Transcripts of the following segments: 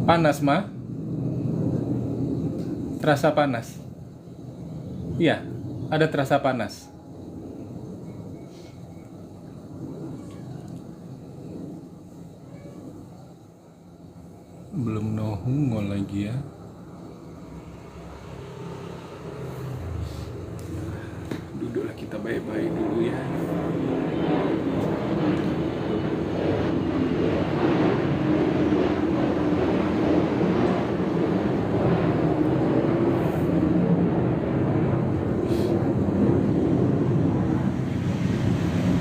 Panas, Ma? Terasa panas? Iya, ada terasa panas. Belum nohungol lagi ya. Duduklah kita baik-baik dulu ya.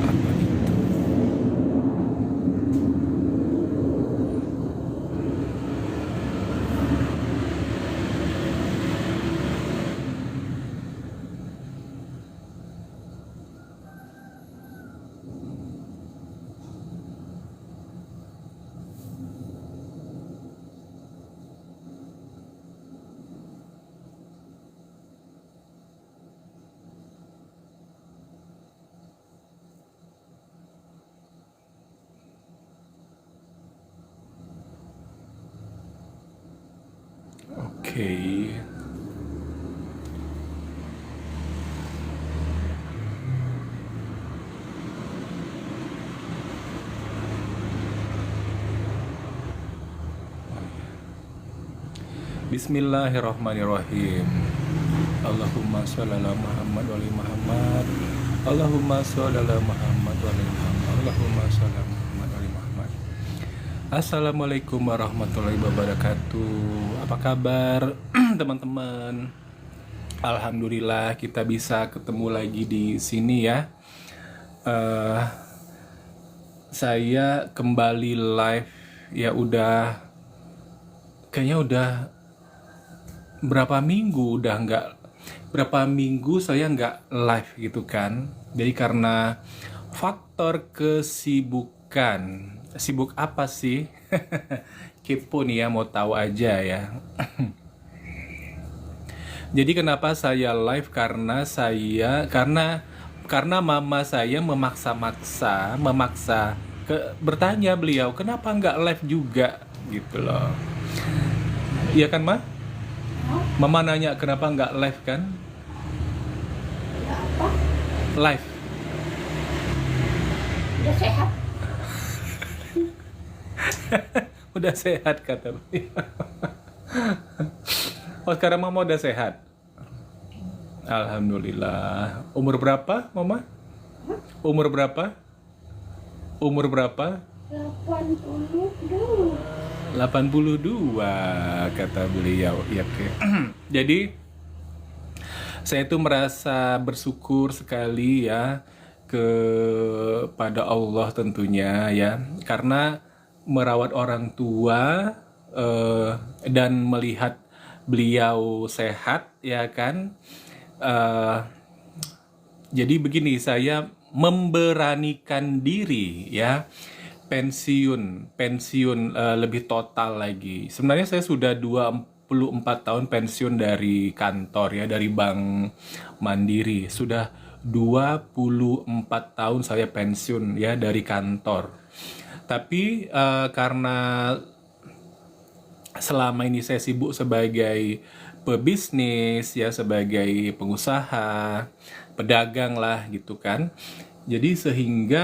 Apa itu? Oke. Bismillahirrahmanirrahim. Allahumma sholli ala Muhammad wa ali Muhammad. Allahumma sholli ala Muhammad wa ali Muhammad. Allahumma sholli ala Muhammad wa ali Muhammad. Assalamualaikum warahmatullahi wabarakatuh. Apa kabar teman-teman? Alhamdulillah kita bisa ketemu lagi di sini ya. Eh, saya kembali live ya kayaknya udah berapa minggu saya nggak live gitu kan. Jadi karena faktor kesibukan. Sibuk apa sih? Kepo nih ya, mau tahu aja ya. Jadi kenapa saya live, karena mama saya memaksa bertanya beliau kenapa nggak live juga gitu loh. Iya kan, Ma? Mama nanya kenapa nggak live kan? Apa? Live. Udah sehat? Udah sehat kata beliau. Oh, sekarang Mama udah sehat. Alhamdulillah. Umur berapa, Mama? Umur berapa? Umur berapa? 82. 82 kata beliau. Iya, oke. Jadi saya tuh merasa bersyukur sekali ya kepada Allah tentunya ya, karena merawat orang tua dan melihat beliau sehat ya kan. Eh, jadi begini, saya memberanikan diri ya pensiun lebih total lagi. Sebenarnya saya sudah 24 tahun pensiun dari kantor ya, dari Bank Mandiri. Sudah 24 tahun saya pensiun ya dari kantor. Tapi karena selama ini saya sibuk sebagai pebisnis ya, sebagai pengusaha, pedagang lah gitu kan. Jadi sehingga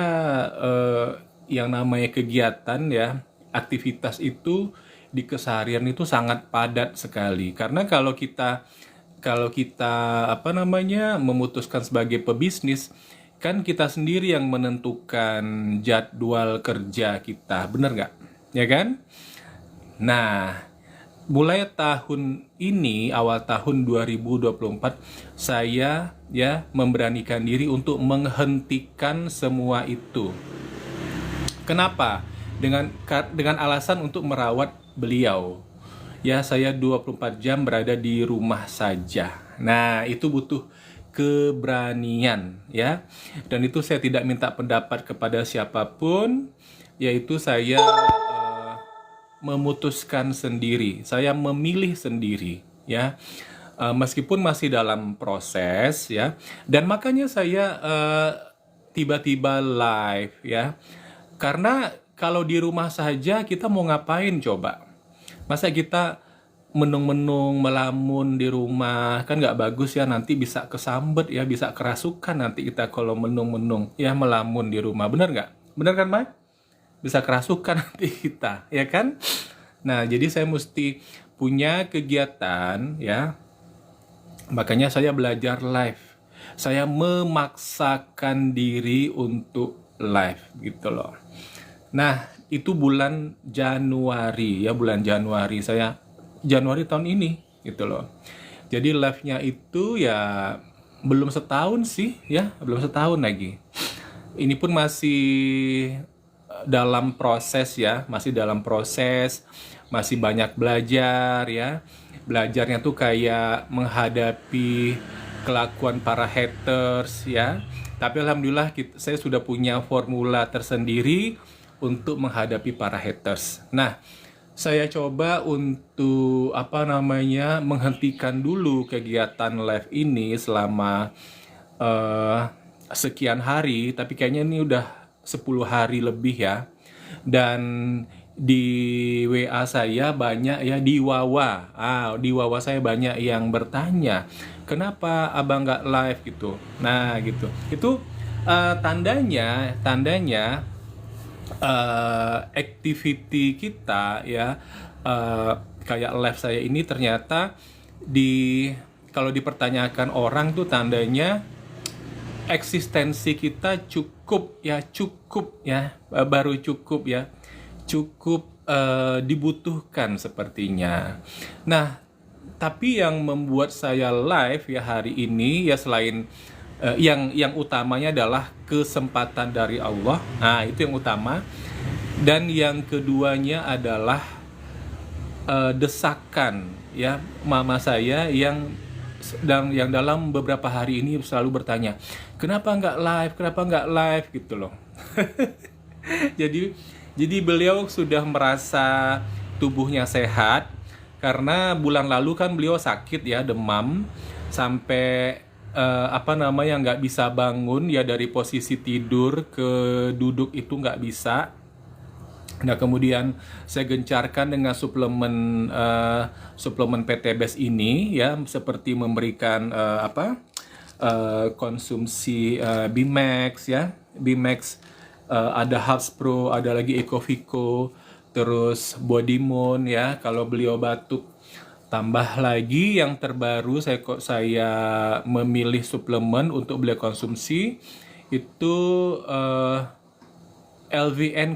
yang namanya kegiatan ya, aktivitas itu di keseharian itu sangat padat sekali. Karena kalau kita apa namanya memutuskan sebagai pebisnis, kan kita sendiri yang menentukan jadwal kerja kita, bener nggak? Ya kan? Nah, mulai tahun ini, awal tahun 2024, saya ya memberanikan diri untuk menghentikan semua itu. Kenapa? Dengan alasan untuk merawat beliau. Ya, saya 24 jam berada di rumah saja. Nah, itu butuh keberanian ya. Dan itu saya tidak minta pendapat kepada siapapun, yaitu saya memutuskan sendiri. Saya memilih sendiri ya. Meskipun masih dalam proses ya. Dan makanya saya tiba-tiba live ya. Karena kalau di rumah saja kita mau ngapain coba? Masa kita menung-menung, melamun di rumah, kan nggak bagus ya, nanti bisa kesambet ya, bisa kerasukan nanti kita kalau menung-menung, ya melamun di rumah, bener nggak? Bener kan, Mike? Bisa kerasukan nanti kita, ya kan? Nah, jadi saya mesti punya kegiatan, ya, makanya saya belajar live. Saya memaksakan diri untuk live, gitu loh. Nah, itu bulan Januari ya, bulan Januari saya Januari tahun ini gitu loh. Jadi live-nya itu ya belum setahun sih ya, belum setahun lagi. Ini pun masih dalam proses ya, masih dalam proses, masih banyak belajar ya. Belajarnya tuh kayak menghadapi kelakuan para haters ya. Tapi alhamdulillah saya sudah punya formula tersendiri untuk menghadapi para haters. Nah, saya coba untuk menghentikan dulu kegiatan live ini selama eh, sekian hari, tapi kayaknya ini udah 10 hari lebih ya. Dan di WA saya banyak ya, di Wawa. Di Wawa saya banyak yang bertanya, "Kenapa Abang nggak live?" gitu. Nah, gitu. Itu tandanya activity kita ya, kayak live saya ini ternyata kalau dipertanyakan orang tuh tandanya eksistensi kita cukup ya, baru cukup ya, cukup dibutuhkan sepertinya. Nah, tapi yang membuat saya live ya hari ini ya, selain yang utamanya adalah kesempatan dari Allah. Nah, itu yang utama. Dan yang keduanya adalah desakan ya, mama saya yang dalam beberapa hari ini selalu bertanya, "Kenapa nggak live? Kenapa nggak live?" gitu loh. Jadi jadi beliau sudah merasa tubuhnya sehat, karena bulan lalu kan beliau sakit ya, demam sampai nggak bisa bangun ya, dari posisi tidur ke duduk itu nggak bisa. Nah, kemudian saya gencarkan dengan suplemen PTBS ini ya, seperti memberikan konsumsi Bimax ya, Bimax, ada Health Pro, ada lagi Ecovico, terus Body Moon ya kalau beliau batuk. Tambah lagi yang terbaru, saya memilih suplemen untuk beliau konsumsi itu LVN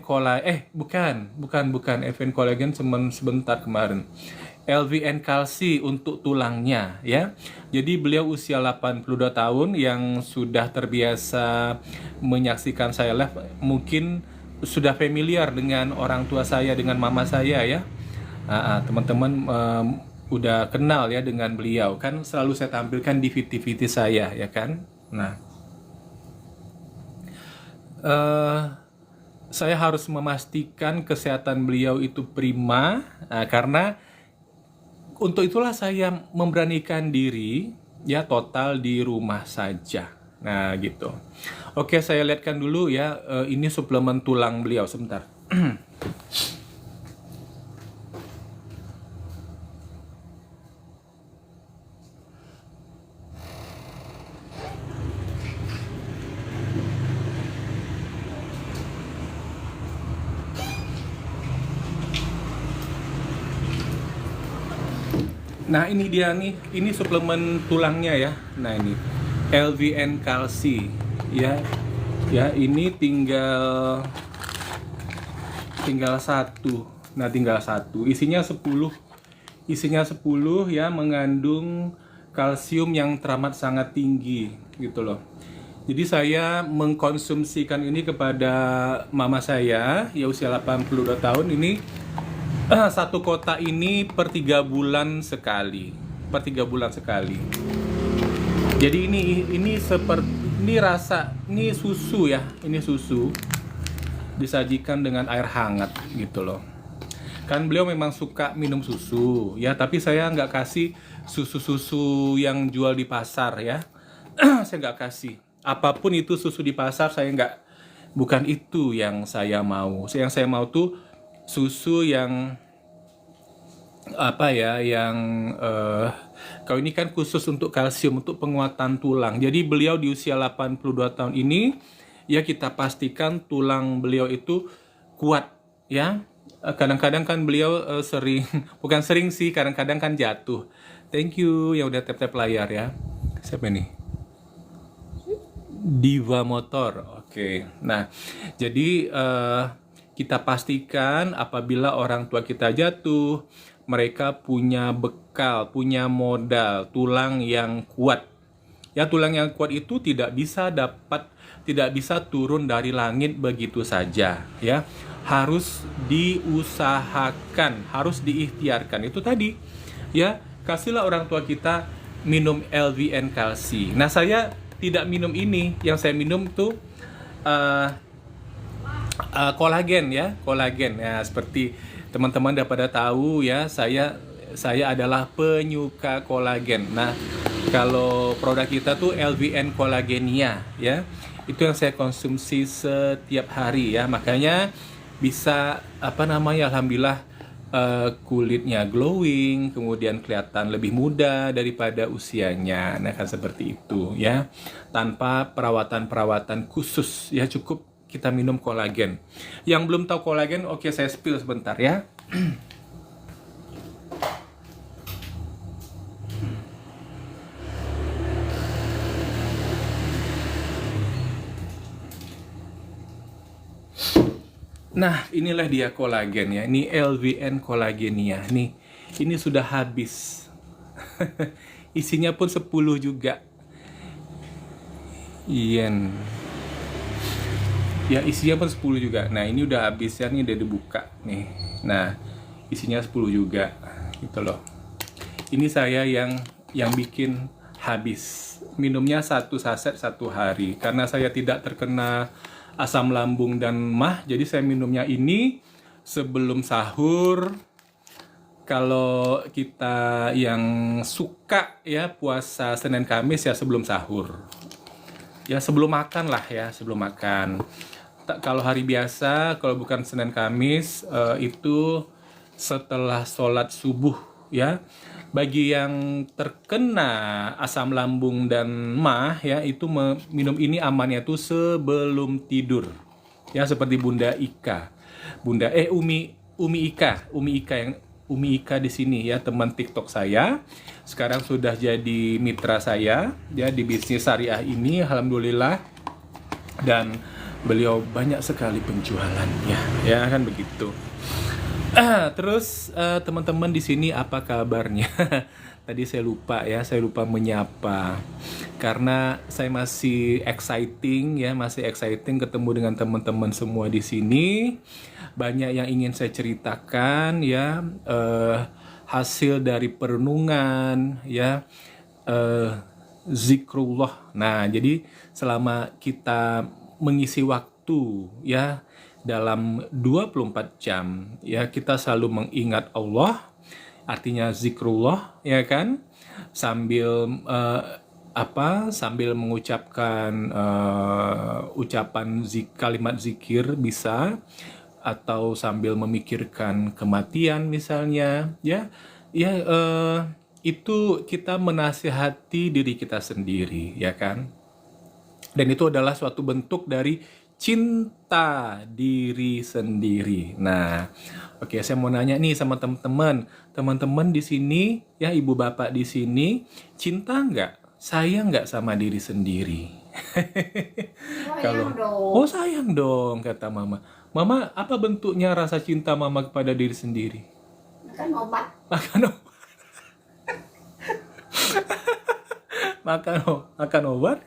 bukan LVN Collagen, sebentar kemarin. LVN Kalsi untuk tulangnya ya. Jadi beliau usia 82 tahun yang sudah terbiasa menyaksikan saya live, mungkin sudah familiar dengan orang tua saya, dengan mama saya ya. Teman-teman udah kenal ya dengan beliau, kan selalu saya tampilkan di video-video saya ya kan. Nah, saya harus memastikan kesehatan beliau itu prima. Nah, karena untuk itulah saya memberanikan diri ya, total di rumah saja. Nah, gitu. Oke, saya lihatkan dulu ya, ini suplemen tulang beliau sebentar. Nah, ini dia nih, ini suplemen tulangnya ya. Nah, ini LVN Kalsi ya. Ya, ini tinggal satu. Nah, tinggal satu. Isinya 10 ya, mengandung kalsium yang teramat sangat tinggi gitu loh. Jadi saya mengkonsumsikan ini kepada mama saya ya, usia 82 tahun ini. Satu kotak ini per 3 bulan sekali, Jadi ini seperti ini susu ya, ini susu disajikan dengan air hangat gitu loh. Kan beliau memang suka minum susu ya, tapi saya nggak kasih susu yang jual di pasar ya. Saya nggak kasih apapun itu susu di pasar, bukan itu yang saya mau. Yang saya mau tuh susu yang apa ya yang kalau ini kan khusus untuk kalsium untuk penguatan tulang. Jadi beliau di usia 82 tahun ini ya kita pastikan tulang beliau itu kuat ya. Kadang-kadang kan beliau sering bukan sering sih, kadang-kadang kan jatuh. Thank you yang udah tap-tap layar ya. Siapa nih? Diva Motor. Oke. Nah, jadi kita pastikan apabila orang tua kita jatuh, mereka punya bekal, punya modal, tulang yang kuat. Ya, tulang yang kuat itu tidak bisa turun dari langit begitu saja, ya. Harus diusahakan, harus diikhtiarkan. Itu tadi, ya. Kasihlah orang tua kita minum LVN kalsi. Nah, saya tidak minum ini. Yang saya minum tuh uh, kolagen ya, kolagen ya, seperti teman-teman udah pada tahu ya, saya adalah penyuka kolagen. Nah, kalau produk kita tuh LVN Kolagenia ya, itu yang saya konsumsi setiap hari ya, makanya bisa apa namanya, alhamdulillah kulitnya glowing, kemudian kelihatan lebih muda daripada usianya. Nah, kan seperti itu ya. Tanpa perawatan-perawatan khusus ya, cukup kita minum kolagen. Yang belum tahu kolagen, oke saya spill sebentar ya. Nah, inilah dia kolagen ya. Ini LVN Kolagenia. Nih, ini sudah habis. Isinya pun 10 juga. Yen. Ya, isinya pun 10 juga. Nah, ini udah habis ya, nih udah dibuka nih. Nah, isinya 10 juga. Gitu loh. Ini saya yang bikin habis. Minumnya 1 saset 1 hari. Karena saya tidak terkena asam lambung dan mah, jadi saya minumnya ini sebelum sahur. Kalau kita yang suka ya puasa Senin Kamis ya sebelum sahur. Ya sebelum makan lah ya, sebelum makan. Kalau hari biasa, kalau bukan Senin Kamis, itu setelah sholat subuh ya. Bagi yang terkena asam lambung dan mah ya, itu minum ini amannya tuh sebelum tidur. Ya seperti Bunda Ika. Umi Ika di sini ya, teman TikTok saya. Sekarang sudah jadi mitra saya ya di bisnis syariah ini, alhamdulillah. Dan beliau banyak sekali penjualannya, ya kan begitu. Terus teman-teman di sini apa kabarnya? Tadi saya lupa menyapa karena saya masih exciting ketemu dengan teman-teman semua di sini. Banyak yang ingin saya ceritakan ya, hasil dari perenungan ya, zikrullah. Nah, jadi selama kita mengisi waktu ya dalam 24 jam ya, kita selalu mengingat Allah, artinya zikrullah ya kan, sambil sambil mengucapkan ucapan kalimat zikir bisa, atau sambil memikirkan kematian misalnya ya itu kita menasihati diri kita sendiri ya kan. Dan itu adalah suatu bentuk dari cinta diri sendiri. Nah, oke, saya mau nanya nih sama teman-teman di sini ya, ibu bapak di sini, cinta nggak, sayang nggak sama diri sendiri? Kalau oh sayang dong kata mama. Mama, apa bentuknya rasa cinta mama kepada diri sendiri? Makan obat. Makan obat.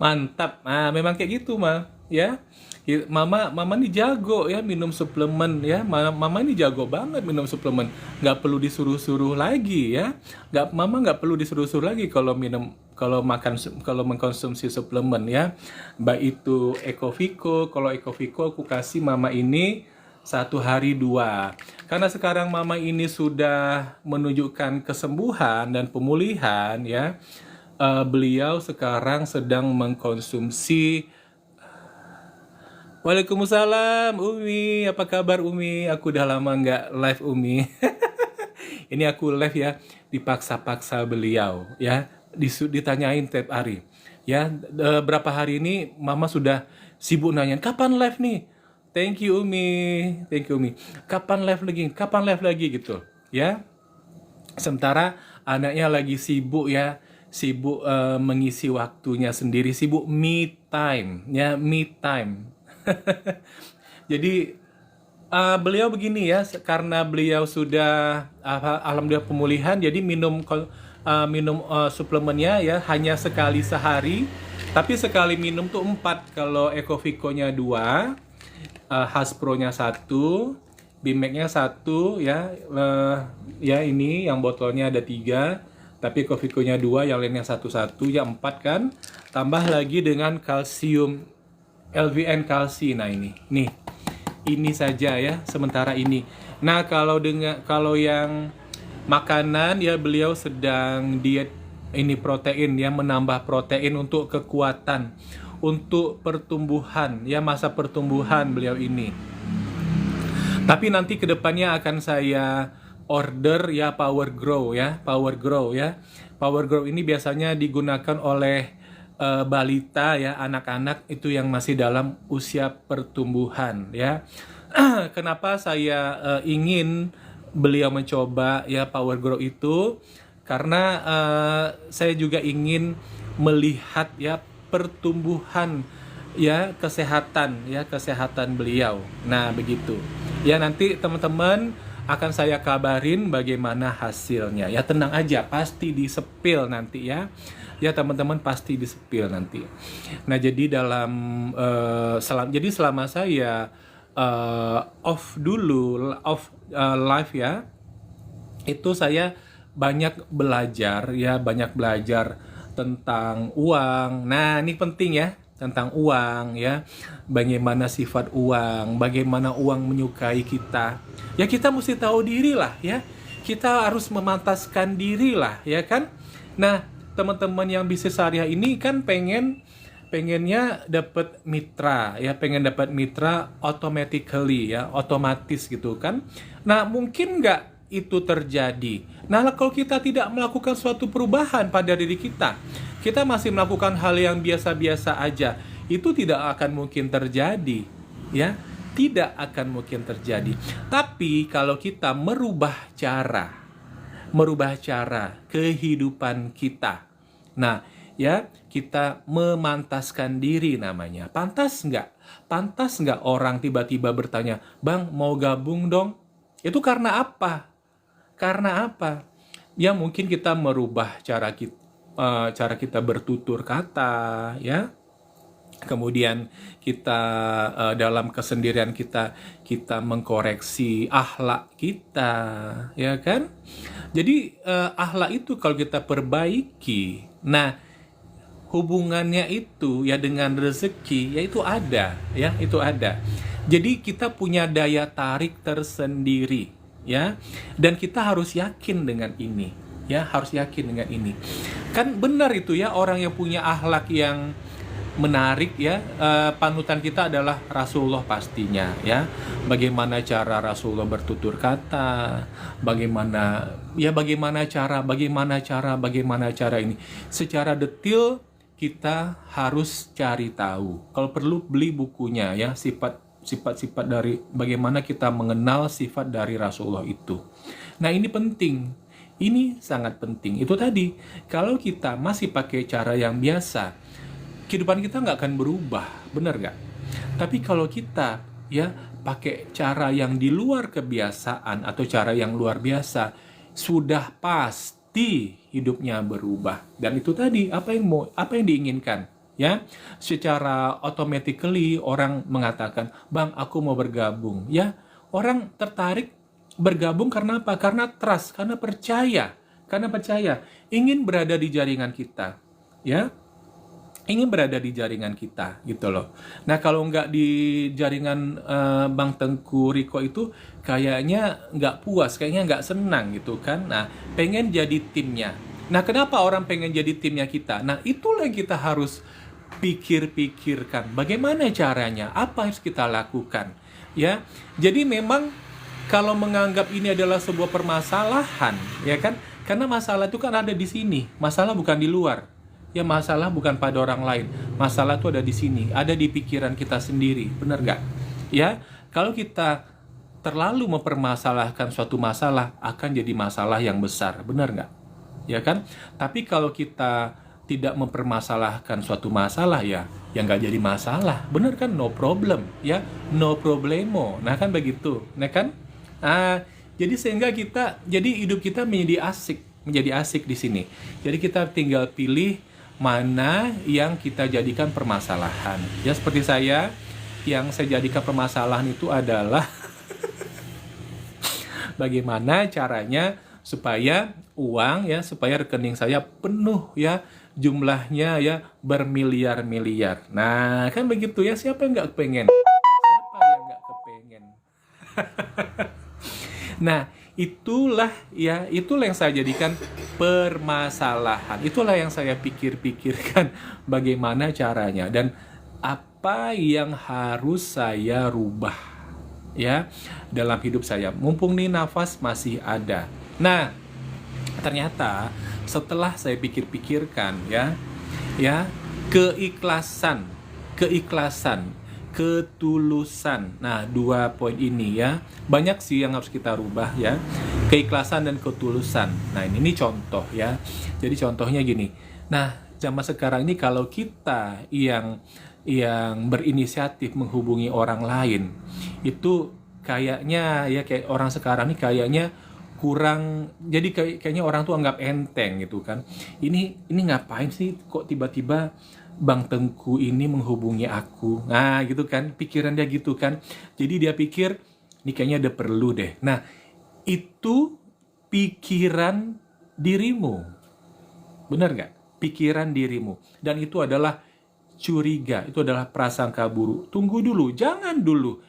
Mantap. Nah, memang kayak gitu, ya. Mama nih jago ya minum suplemen ya. Mama ini jago banget minum suplemen. Nggak perlu disuruh-suruh lagi ya. Mama nggak perlu disuruh-suruh lagi kalau mengkonsumsi suplemen ya. Baik itu Ecoviko, kalau Ecoviko aku kasih mama ini 1 hari 2. Karena sekarang mama ini sudah menunjukkan kesembuhan dan pemulihan ya. Beliau sekarang sedang mengkonsumsi Waalaikumsalam, Umi. Apa kabar, Umi? Aku udah lama nggak live, Umi. Ini aku live ya, dipaksa-paksa beliau, ya. Ditanyain tiap hari. Ya, berapa hari ini Mama sudah sibuk nanyain, kapan live nih? Thank you, Umi. Thank you, Umi. Kapan live lagi? Kapan live lagi gitu, ya. Sementara anaknya lagi sibuk ya, sibuk mengisi waktunya sendiri, sibuk me time, ya me time. Jadi beliau begini ya, karena beliau sudah alhamdulillah pemulihan, jadi minum suplemennya ya hanya sekali sehari, tapi sekali minum tuh 4. Kalau Ecoviko-nya 2, Hasbro-nya 1, Bimax-nya 1 ya, ya ini yang botolnya ada 3, tapi Ecoviko-nya 2, yang lainnya 1-1, ya 4 kan. Tambah lagi dengan kalsium LVN kalsi. Nah ini saja ya sementara ini. Nah kalau yang makanan ya, beliau sedang diet ini protein ya, menambah protein untuk kekuatan, untuk pertumbuhan ya, masa pertumbuhan beliau ini. Tapi nanti kedepannya akan saya order ya Power Grow ya, Power Grow ya. Power Grow ini biasanya digunakan oleh balita ya, anak-anak itu yang masih dalam usia pertumbuhan ya. Kenapa saya ingin beliau mencoba ya Power Grow itu? Karena saya juga ingin melihat ya pertumbuhan ya, kesehatan beliau. Nah, begitu. Ya, nanti teman-teman akan saya kabarin bagaimana hasilnya. Ya, tenang aja, pasti disepil nanti ya. Ya, teman-teman pasti disepil nanti. Nah, jadi selama saya off live ya, itu saya banyak belajar tentang uang. Nah, ini penting ya, tentang uang ya. Bagaimana sifat uang, bagaimana uang menyukai kita. Ya, kita mesti tahu diri lah ya. Kita harus memantaskan diri lah ya kan. Nah, teman-teman yang bisnis syariah ini kan pengennya dapat mitra ya, pengen dapat mitra automatically ya, otomatis gitu kan. Nah, mungkin nggak itu terjadi? Nah, kalau kita tidak melakukan suatu perubahan pada diri kita masih melakukan hal yang biasa-biasa aja, itu tidak akan mungkin terjadi ya, tidak akan mungkin terjadi. Tapi kalau kita merubah cara kehidupan kita, nah ya, kita memantaskan diri namanya. Pantas nggak orang tiba-tiba bertanya, Bang mau gabung dong? Itu karena apa? Ya, mungkin kita merubah cara kita bertutur kata ya. Kemudian kita dalam kesendirian kita mengkoreksi akhlak kita, ya kan? Jadi akhlak itu kalau kita perbaiki, nah hubungannya itu ya dengan rezeki, ya itu ada, ya itu ada. Jadi kita punya daya tarik tersendiri, ya, dan kita harus yakin dengan ini, ya harus yakin dengan ini. Kan benar itu ya, orang yang punya akhlak yang menarik ya, panutan kita adalah Rasulullah pastinya ya. Bagaimana cara Rasulullah bertutur kata, bagaimana cara ini secara detail kita harus cari tahu. Kalau perlu beli bukunya ya, sifat-sifat dari bagaimana kita mengenal sifat dari Rasulullah itu. Nah, ini penting. Ini sangat penting. Itu tadi, kalau kita masih pakai cara yang biasa, kehidupan kita nggak akan berubah, benar nggak? Tapi kalau kita ya pakai cara yang di luar kebiasaan atau cara yang luar biasa, sudah pasti hidupnya berubah. Dan itu tadi apa yang diinginkan, ya. Secara automatically orang mengatakan, "Bang, aku mau bergabung." Ya, orang tertarik bergabung karena apa? Karena trust, karena percaya, ingin berada di jaringan kita, ya. Ingin berada di jaringan kita gitu loh. Nah, kalau nggak di jaringan Bang Tengku Riko itu kayaknya nggak puas, kayaknya nggak senang gitu kan. Nah, pengen jadi timnya. Nah, kenapa orang pengen jadi timnya kita? Nah, itulah yang kita harus pikir-pikirkan bagaimana caranya, apa yang harus kita lakukan. Ya, jadi memang kalau menganggap ini adalah sebuah permasalahan, ya kan? Karena masalah itu kan ada di sini, masalah bukan di luar. Ya, masalah bukan pada orang lain, masalah itu ada di sini, ada di pikiran kita sendiri, benar nggak? Ya, kalau kita terlalu mempermasalahkan suatu masalah, akan jadi masalah yang besar, benar nggak? Ya kan? Tapi kalau kita tidak mempermasalahkan suatu masalah, ya nggak jadi masalah, benar kan? No problem, ya, no problemo. Nah kan begitu, nah kan? Jadi sehingga jadi hidup kita menjadi asik di sini. Jadi kita tinggal pilih mana yang kita jadikan permasalahan. Ya seperti yang saya jadikan permasalahan itu adalah bagaimana caranya supaya supaya rekening saya penuh ya, jumlahnya ya bermiliar-miliar. Nah kan begitu ya, siapa yang nggak kepengen? Siapa yang nggak kepengen? Nah, itulah yang saya jadikan permasalahan. Itulah yang saya pikir-pikirkan bagaimana caranya dan apa yang harus saya rubah ya dalam hidup saya. Mumpung nih nafas masih ada. Nah, ternyata setelah saya pikir-pikirkan keikhlasan, ketulusan. Nah, 2 poin ini ya. Banyak sih yang harus kita rubah ya. Keikhlasan dan ketulusan. Nah, ini contoh ya. Jadi contohnya gini. Nah, zaman sekarang ini kalau kita yang berinisiatif menghubungi orang lain, itu kayaknya ya kayak orang sekarang ini kayaknya kurang, jadi kayaknya orang tuh anggap enteng gitu kan. Ini ngapain sih kok tiba-tiba Bang Tengku ini menghubungi aku. Nah gitu kan, pikiran dia gitu kan. Jadi dia pikir, ini kayaknya ada perlu deh. Nah, itu pikiran dirimu. Benar nggak? Pikiran dirimu. Dan itu adalah curiga, itu adalah prasangka buruk. Tunggu dulu, jangan dulu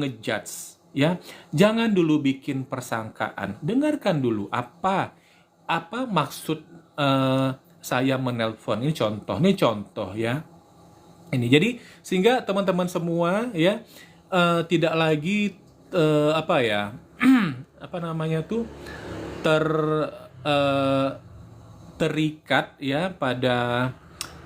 ngejudge. Ya, jangan dulu bikin persangkaan. Dengarkan dulu apa maksud saya menelpon. Ini contoh ya. Ini jadi sehingga teman-teman semua ya tidak lagi terikat ya pada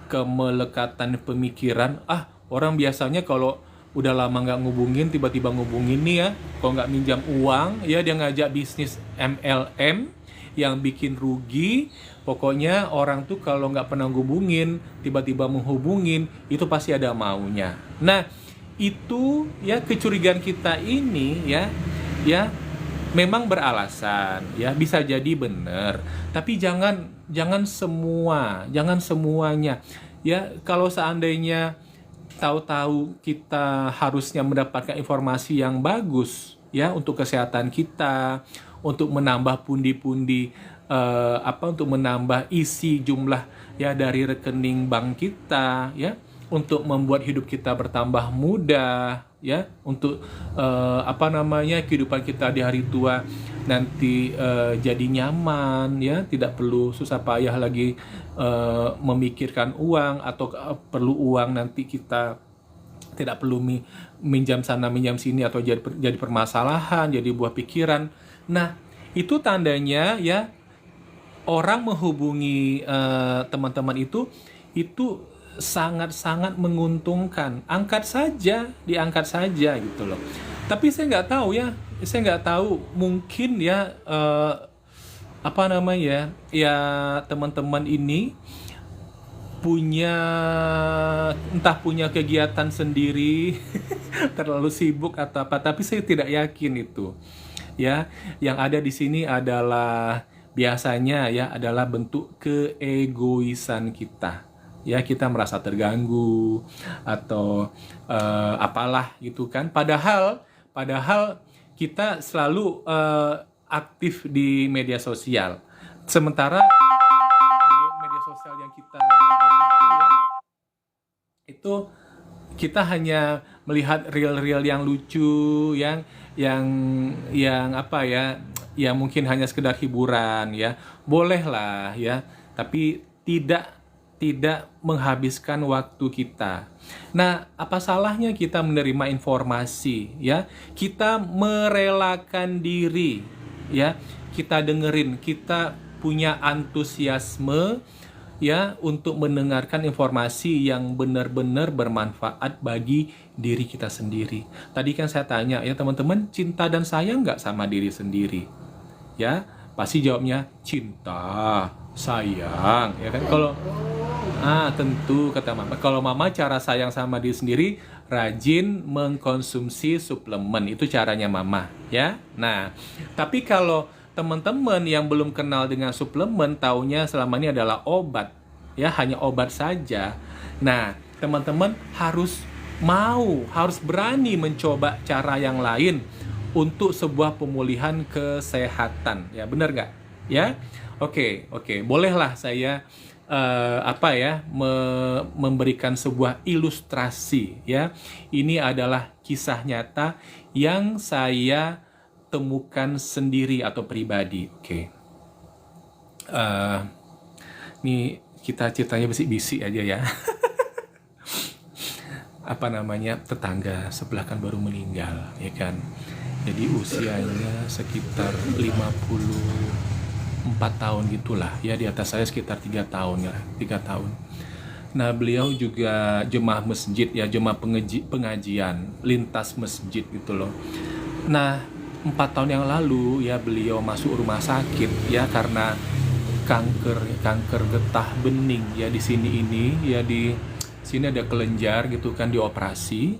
kemelekatan pemikiran. Orang biasanya kalau udah lama nggak ngubungin, tiba-tiba ngubungin nih ya, kalau nggak minjam uang ya dia ngajak bisnis MLM yang bikin rugi. Pokoknya orang tuh kalau nggak pernah ngubungin, tiba-tiba menghubungin, itu pasti ada maunya. Nah itu ya, kecurigaan kita ini ya memang beralasan ya, bisa jadi benar, tapi jangan semuanya ya. Kalau seandainya tahu-tahu kita harusnya mendapatkan informasi yang bagus ya untuk kesehatan kita, untuk menambah pundi-pundi untuk menambah isi jumlah ya dari rekening bank kita ya, untuk membuat hidup kita bertambah mudah ya, untuk kehidupan kita di hari tua nanti jadi nyaman ya, tidak perlu susah payah lagi memikirkan uang, atau perlu uang nanti kita tidak perlu minjam sana minjam sini, atau jadi permasalahan, jadi buah pikiran. Nah itu tandanya ya orang menghubungi teman-teman itu sangat-sangat menguntungkan. Diangkat saja gitu loh. Tapi saya nggak tahu mungkin ya teman-teman ini punya kegiatan sendiri terlalu sibuk atau apa, tapi saya tidak yakin itu ya. Yang ada di sini adalah biasanya ya adalah bentuk keegoisan kita ya, kita merasa terganggu atau apalah gitu kan, padahal kita selalu aktif di media sosial, sementara media sosial yang kita itu kita hanya melihat reel-reel yang lucu, yang mungkin hanya sekedar hiburan ya, bolehlah ya, tapi tidak tidak menghabiskan waktu kita. Nah, apa salahnya kita menerima informasi, ya? Kita merelakan diri, ya. Kita dengerin, kita punya antusiasme, ya, untuk mendengarkan informasi yang benar-benar bermanfaat bagi diri kita sendiri. Tadi kan saya tanya, ya teman-teman, cinta dan sayang nggak sama diri sendiri? Ya, pasti jawabnya cinta, sayang, ya kan? Kalau tentu kata mama. Kalau mama cara sayang sama diri sendiri, rajin mengkonsumsi suplemen. Itu caranya mama, ya. Nah, tapi kalau teman-teman yang belum kenal dengan suplemen, taunya selama ini adalah obat, ya, hanya obat saja. Nah, teman-teman harus berani mencoba cara yang lain untuk sebuah pemulihan kesehatan, ya, benar nggak? Ya, oke, bolehlah saya memberikan sebuah ilustrasi, ya. Ini adalah kisah nyata yang saya temukan sendiri atau pribadi. Oke. Ini kita ceritanya bisik-bisik aja ya. Tetangga sebelah kan baru meninggal, ya kan. Jadi usianya sekitar 54 tahun gitulah, ya, di atas saya sekitar 3 tahun ya, 3 tahun. Nah, beliau juga jemaah masjid, ya, jemaah pengajian lintas masjid gitu loh. Nah, 4 tahun yang lalu, ya, beliau masuk rumah sakit, ya, karena kanker getah bening, ya, di sini ada kelenjar gitu kan, dioperasi.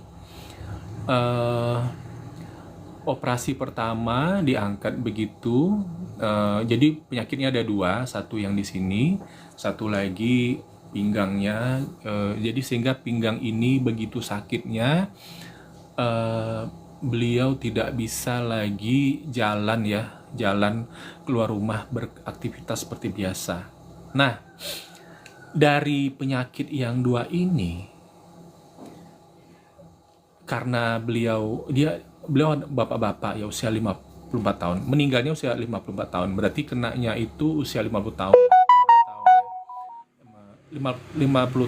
Operasi pertama diangkat begitu, jadi penyakitnya ada 2, satu yang di sini, satu lagi pinggangnya, jadi sehingga pinggang ini begitu sakitnya, beliau tidak bisa lagi jalan keluar rumah beraktivitas seperti biasa. Nah, dari penyakit yang 2 ini, karena beliau bapak-bapak, ya, usia 54 tahun. Meninggalnya usia 54 tahun. Berarti kenanya itu usia 50 tahun. 50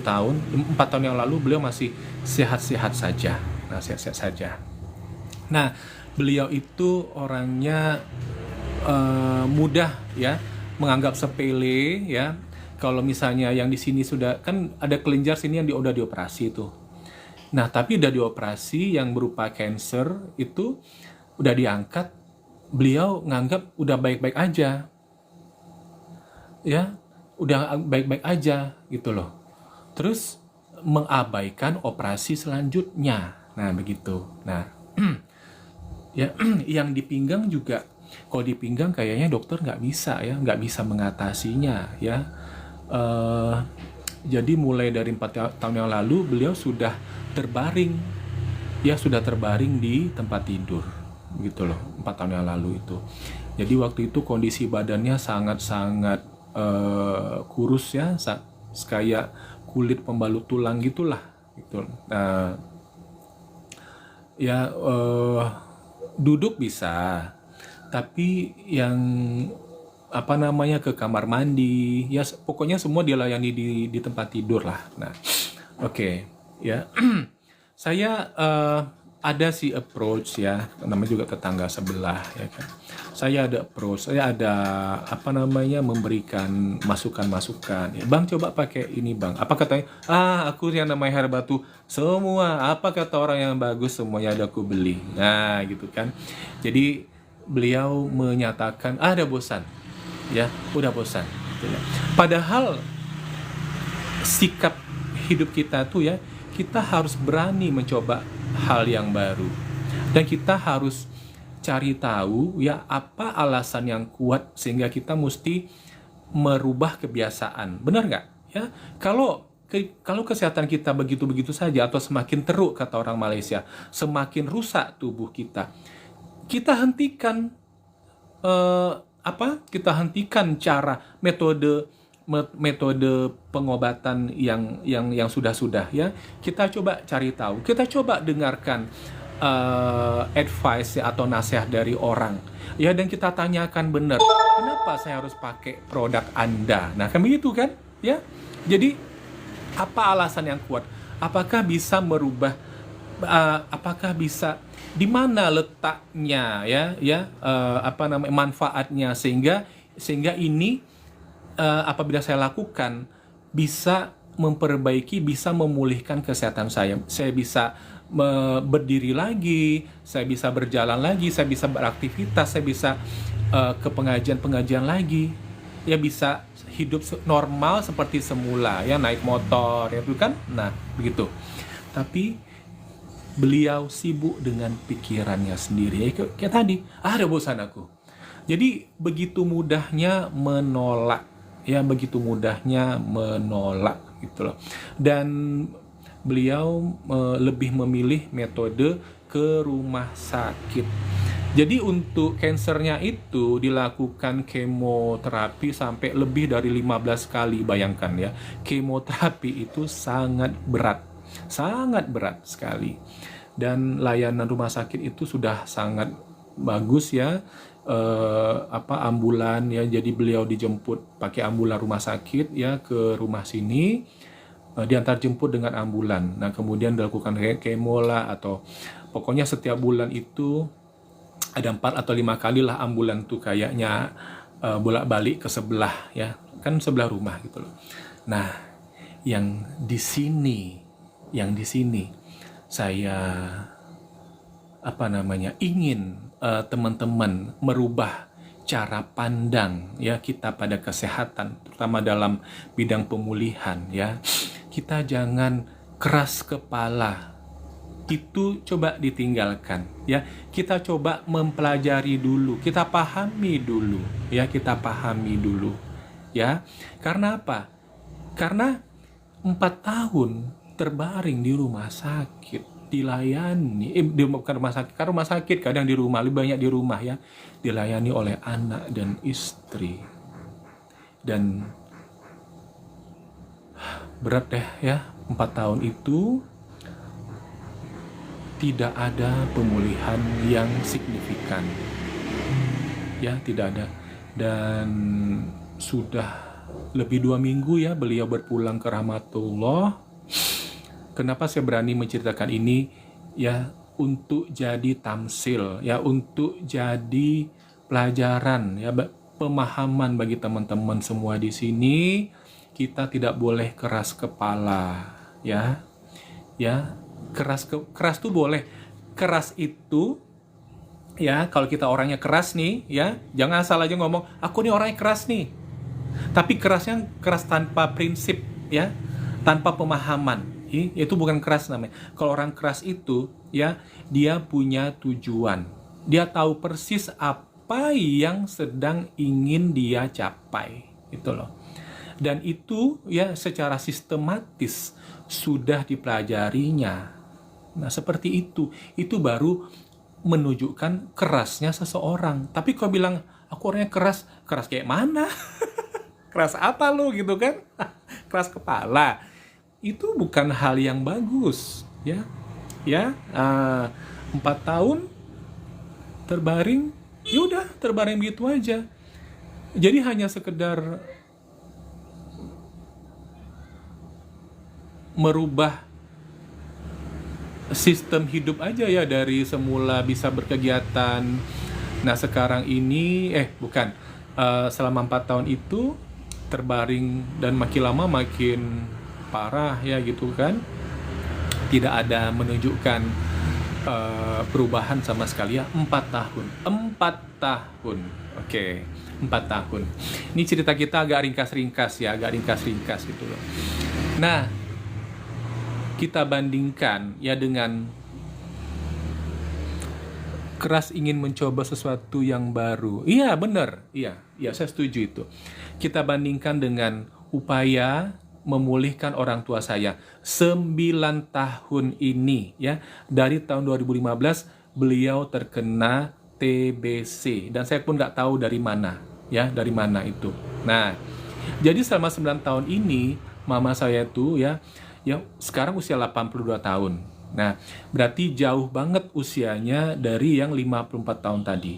tahun, 4 tahun yang lalu beliau masih sehat-sehat saja. Nah, beliau itu orangnya mudah, ya, menganggap sepele, ya. Kalau misalnya yang di sini sudah kan ada kelenjar sini yang udah dioperasi tuh. Nah, tapi udah dioperasi yang berupa cancer itu udah diangkat, beliau nganggap udah baik-baik aja. Ya, udah baik-baik aja gitu loh. Terus mengabaikan operasi selanjutnya. Nah, begitu. Nah, ya, yang di pinggang juga, kalau di pinggang kayaknya dokter nggak bisa mengatasinya, ya. Jadi mulai dari 4 tahun yang lalu beliau sudah terbaring di tempat tidur gitu loh, 4 tahun yang lalu itu. Jadi waktu itu kondisi badannya sangat-sangat kurus, ya, kayak kulit pembalut tulang gitulah gitu. Duduk bisa, tapi yang ke kamar mandi, ya, pokoknya semua dilayani di tempat tidur lah. Nah, oke, ya. Saya ada si approach, ya, namanya juga tetangga sebelah, ya kan. Saya ada memberikan masukan-masukan. Ya, Bang, coba pakai ini, Bang. Apa katanya? Aku yang namanya Herbatu semua. Apa kata orang yang bagus semuanya ada aku beli. Nah, gitu kan. Jadi beliau menyatakan ada bosan. Ya, udah bosan gitu ya. Padahal sikap hidup kita tuh, ya, kita harus berani mencoba hal yang baru. Dan kita harus cari tahu, ya, apa alasan yang kuat sehingga kita mesti merubah kebiasaan. Benar nggak? Ya, kalau kesehatan kita begitu-begitu saja atau semakin teruk, kata orang Malaysia, semakin rusak tubuh kita, kita hentikan cara metode pengobatan yang sudah, ya. Kita coba cari tahu, kita coba dengarkan advice, ya, atau nasihat dari orang, ya, dan kita tanyakan benar, kenapa saya harus pakai produk Anda. Nah, kan begitu kan, ya. Jadi Apa alasan yang kuat? Apakah bisa merubah, apakah bisa, di mana letaknya, apa namanya, manfaatnya, sehingga ini, apabila saya lakukan, bisa memperbaiki, bisa memulihkan kesehatan saya. Saya bisa berdiri lagi, saya bisa berjalan lagi, saya bisa beraktivitas, saya bisa ke pengajian-pengajian lagi, ya bisa hidup normal seperti semula, ya naik motor, ya itu kan. Nah, begitu. Tapi beliau sibuk dengan pikirannya sendiri. Ya, kayak tadi, ada bosan aku. Jadi begitu mudahnya menolak, ya begitu mudahnya menolak gitu loh. Dan beliau lebih memilih metode ke rumah sakit. Jadi untuk kansernya itu dilakukan kemoterapi sampai lebih dari 15 kali, bayangkan ya. Kemoterapi itu sangat berat sekali. Dan layanan rumah sakit itu sudah sangat bagus ya, ambulan ya. Jadi beliau dijemput pakai ambulan rumah sakit ya ke rumah sini, diantar jemput dengan ambulan. Nah, kemudian dilakukan kemo lah, atau pokoknya setiap bulan itu ada 4 atau 5 kali lah ambulan tuh kayaknya bolak-balik ke sebelah ya, kan sebelah rumah gitu loh. Nah, yang di sini saya ingin teman-teman merubah cara pandang ya kita pada kesehatan, terutama dalam bidang pemulihan ya. Kita jangan keras kepala. Itu coba ditinggalkan ya. Kita coba mempelajari dulu, kita pahami dulu ya. Karena apa? Karena 4 tahun terbaring di rumah sakit, dilayani bukan rumah sakit, karena rumah sakit kadang di rumah, lebih banyak di rumah ya, dilayani oleh anak dan istri. Dan berat deh ya, 4 tahun itu tidak ada pemulihan yang signifikan ya, tidak ada. Dan sudah lebih 2 minggu ya beliau berpulang ke rahmatullah. Kenapa saya berani menceritakan ini ya? Untuk jadi tamsil ya, untuk jadi pelajaran ya, pemahaman bagi teman-teman semua di sini. Kita tidak boleh keras kepala ya. Keras tuh boleh. Keras itu ya, kalau kita orangnya keras nih ya, jangan asal aja ngomong aku nih orangnya keras nih. Tapi kerasnya keras tanpa prinsip ya, tanpa pemahaman. Itu bukan keras namanya. Kalau orang keras itu ya, dia punya tujuan. Dia tahu persis apa yang sedang ingin dia capai. Itu loh. Dan itu ya secara sistematis sudah dipelajarinya. Nah, seperti itu baru menunjukkan kerasnya seseorang. Tapi kalau bilang aku orangnya keras kayak mana? Keras apa lu gitu kan? Keras kepala. Itu bukan hal yang bagus, ya. 4 tahun terbaring, yaudah terbaring gitu aja. Jadi hanya sekedar merubah sistem hidup aja ya, dari semula bisa berkegiatan. Nah, sekarang ini selama 4 tahun itu terbaring dan makin lama makin parah ya gitu kan. Tidak ada menunjukkan perubahan sama sekali ya. 4 tahun. Oke, 4 tahun. Ini cerita kita agak ringkas gitu loh. Nah, kita bandingkan ya dengan keras ingin mencoba sesuatu yang baru. Iya, benar. Iya, saya setuju itu. Kita bandingkan dengan upaya memulihkan orang tua saya 9 tahun ini ya. Dari tahun 2015 beliau terkena TBC dan saya pun nggak tahu dari mana itu. Nah, jadi selama 9 tahun ini mama saya tuh ya sekarang usia 82 tahun. Nah, berarti jauh banget usianya dari yang 54 tahun tadi.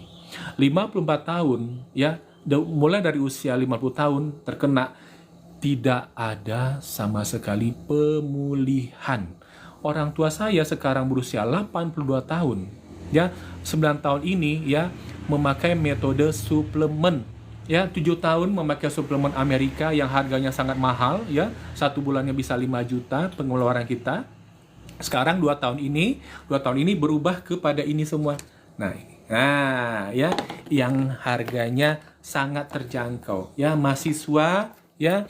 54 tahun ya, mulai dari usia 50 tahun terkena tidak ada sama sekali pemulihan. Orang tua saya sekarang berusia 82 tahun. Ya, 9 tahun ini ya memakai metode suplemen. Ya, 7 tahun memakai suplemen Amerika yang harganya sangat mahal ya. 1 bulannya bisa 5 juta pengeluaran kita. Sekarang 2 tahun ini berubah kepada ini semua. Nah, ya, yang harganya sangat terjangkau. Ya, mahasiswa, ya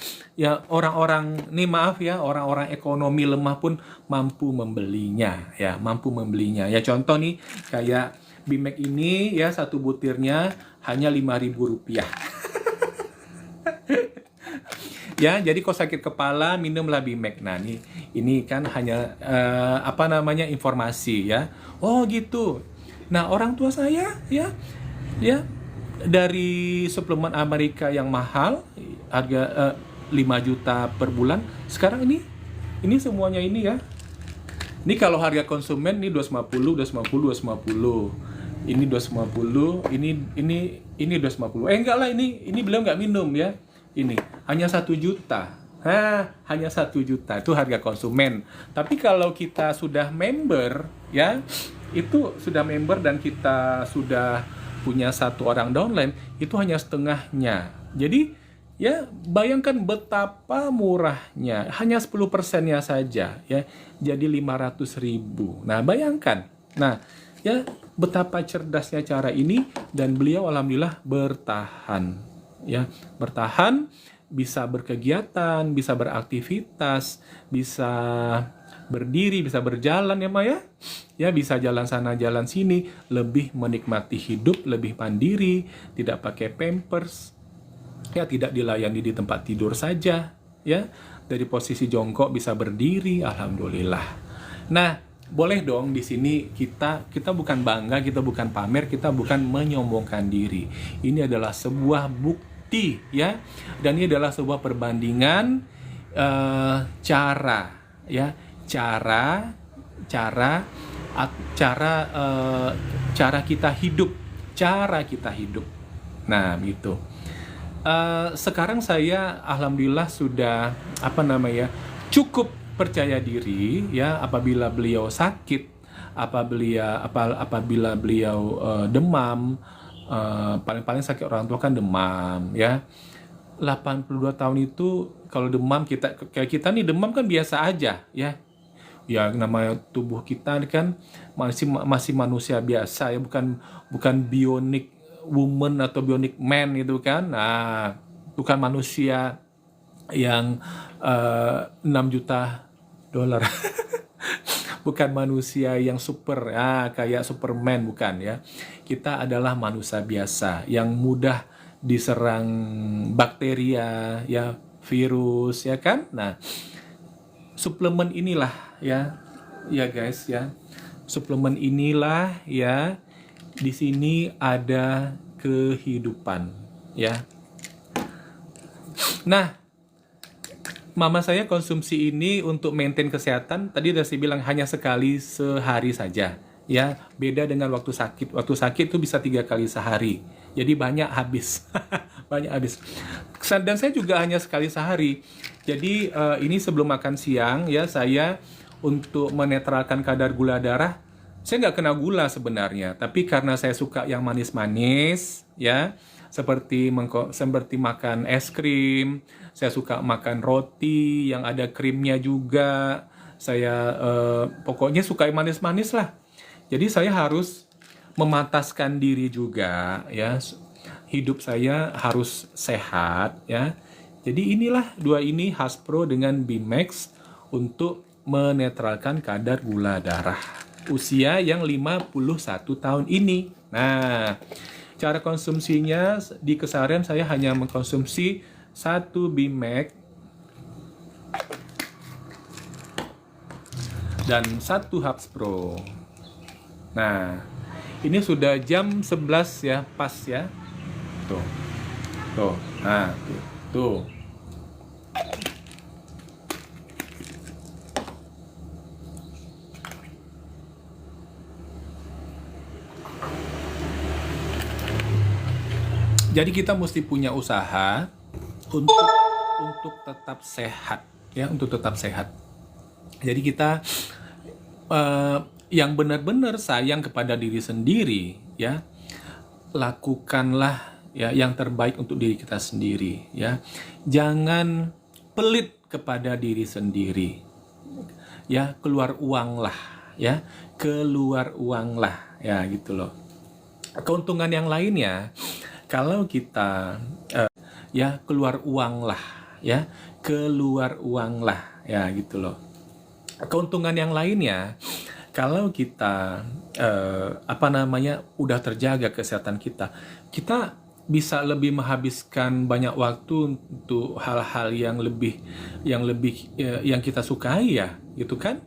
orang-orang nih maaf ya, orang-orang ekonomi lemah pun mampu membelinya. Ya, contoh nih kayak Bimek ini ya, 1 butirnya hanya Rp5.000. Ya, jadi kalau sakit kepala minumlah Bimek. Nah, ini kan hanya informasi ya. Oh gitu. Nah, orang tua saya ya dari suplemen Amerika yang mahal harga 5 juta per bulan, sekarang ini semuanya ini ya. Ini kalau harga konsumen ini 250. Ini 250, ini 250. Enggak lah, ini beliau nggak minum ya. Ini hanya 1 juta. Hanya 1 juta itu harga konsumen. Tapi kalau kita sudah member ya, itu sudah member dan kita sudah punya 1 orang downline, itu hanya setengahnya. Jadi ya bayangkan betapa murahnya, hanya 10%-nya saja ya, jadi 500.000. Nah, bayangkan. Nah, ya betapa cerdasnya cara ini, dan beliau alhamdulillah bertahan. Ya, bertahan, bisa berkegiatan, bisa beraktivitas, bisa berdiri, bisa berjalan ya Maya. Ya, bisa jalan sana jalan sini, lebih menikmati hidup, lebih mandiri, tidak pakai pampers. Ya, tidak dilayani di tempat tidur saja, ya. Dari posisi jongkok bisa berdiri, alhamdulillah. Nah, boleh dong di sini kita bukan bangga, kita bukan pamer, kita bukan menyombongkan diri. Ini adalah sebuah bukti, ya. Dan ini adalah sebuah perbandingan cara kita hidup. Nah, gitu. Sekarang saya alhamdulillah sudah cukup percaya diri ya, apabila beliau sakit, apabila beliau demam, paling sakit orang tua kan demam ya. 82 tahun itu kalau demam, kayak kita nih demam kan biasa aja ya. Ya, namanya tubuh kita kan masih manusia biasa ya, bukan bionic woman atau bionic man gitu kan. Nah, bukan manusia yang 6 juta dolar. Bukan manusia yang super kayak Superman, bukan ya. Kita adalah manusia biasa yang mudah diserang bakteria ya, virus ya kan. Nah, suplemen inilah ya guys ya. Suplemen inilah ya, di sini ada kehidupan ya. Nah, mama saya konsumsi ini untuk maintain kesehatan. Tadi udah saya bilang hanya sekali sehari saja ya. Beda dengan waktu sakit. Waktu sakit itu bisa 3 kali sehari. Jadi banyak habis. Banyak habis. Dan saya juga hanya sekali sehari. Jadi ini sebelum makan siang ya, saya untuk menetralkan kadar gula darah, saya nggak kena gula sebenarnya, tapi karena saya suka yang manis-manis ya, seperti makan es krim, saya suka makan roti yang ada krimnya juga, saya pokoknya suka yang manis-manis lah. Jadi saya harus memataskan diri juga ya, hidup saya harus sehat ya. Jadi inilah 2 ini, Haspro dengan Bimex, untuk menetralkan kadar gula darah usia yang 51 tahun ini. Nah, cara konsumsinya di keseharian saya hanya mengkonsumsi 1 Bimex dan 1 Haspro. Nah, ini sudah jam 11 ya, pas ya. Tuh. Nah, tuh. Jadi kita mesti punya usaha untuk untuk tetap sehat, ya, untuk tetap sehat. Jadi kita yang benar-benar sayang kepada diri sendiri, ya, lakukanlah ya yang terbaik untuk diri kita sendiri, ya. Jangan pelit kepada diri sendiri, ya. Keluar uang lah, ya, keluar uang lah, ya, gitu loh. Keuntungan yang lainnya, kalau kita ya keluar uang lah, ya, keluar uang lah, ya, gitu loh. Keuntungan yang lainnya, kalau kita udah terjaga kesehatan kita, kita bisa lebih menghabiskan banyak waktu untuk hal-hal yang kita sukai, ya, gitu kan.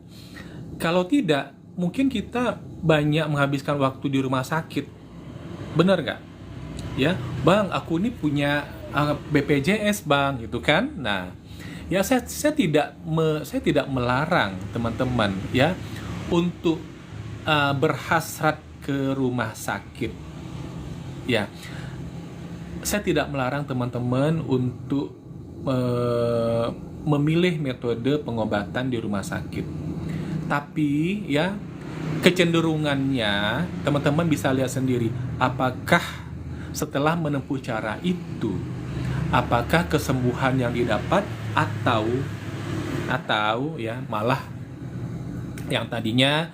Kalau tidak, mungkin kita banyak menghabiskan waktu di rumah sakit, benar nggak? Ya, bang, aku ini punya BPJS, bang, gitu kan. Nah, ya, saya tidak melarang teman-teman, ya, untuk berhasrat ke rumah sakit, ya. Saya tidak melarang teman-teman untuk memilih metode pengobatan di rumah sakit, tapi ya kecenderungannya teman-teman bisa lihat sendiri, apakah setelah menempuh cara itu, apakah kesembuhan yang didapat atau ya malah yang tadinya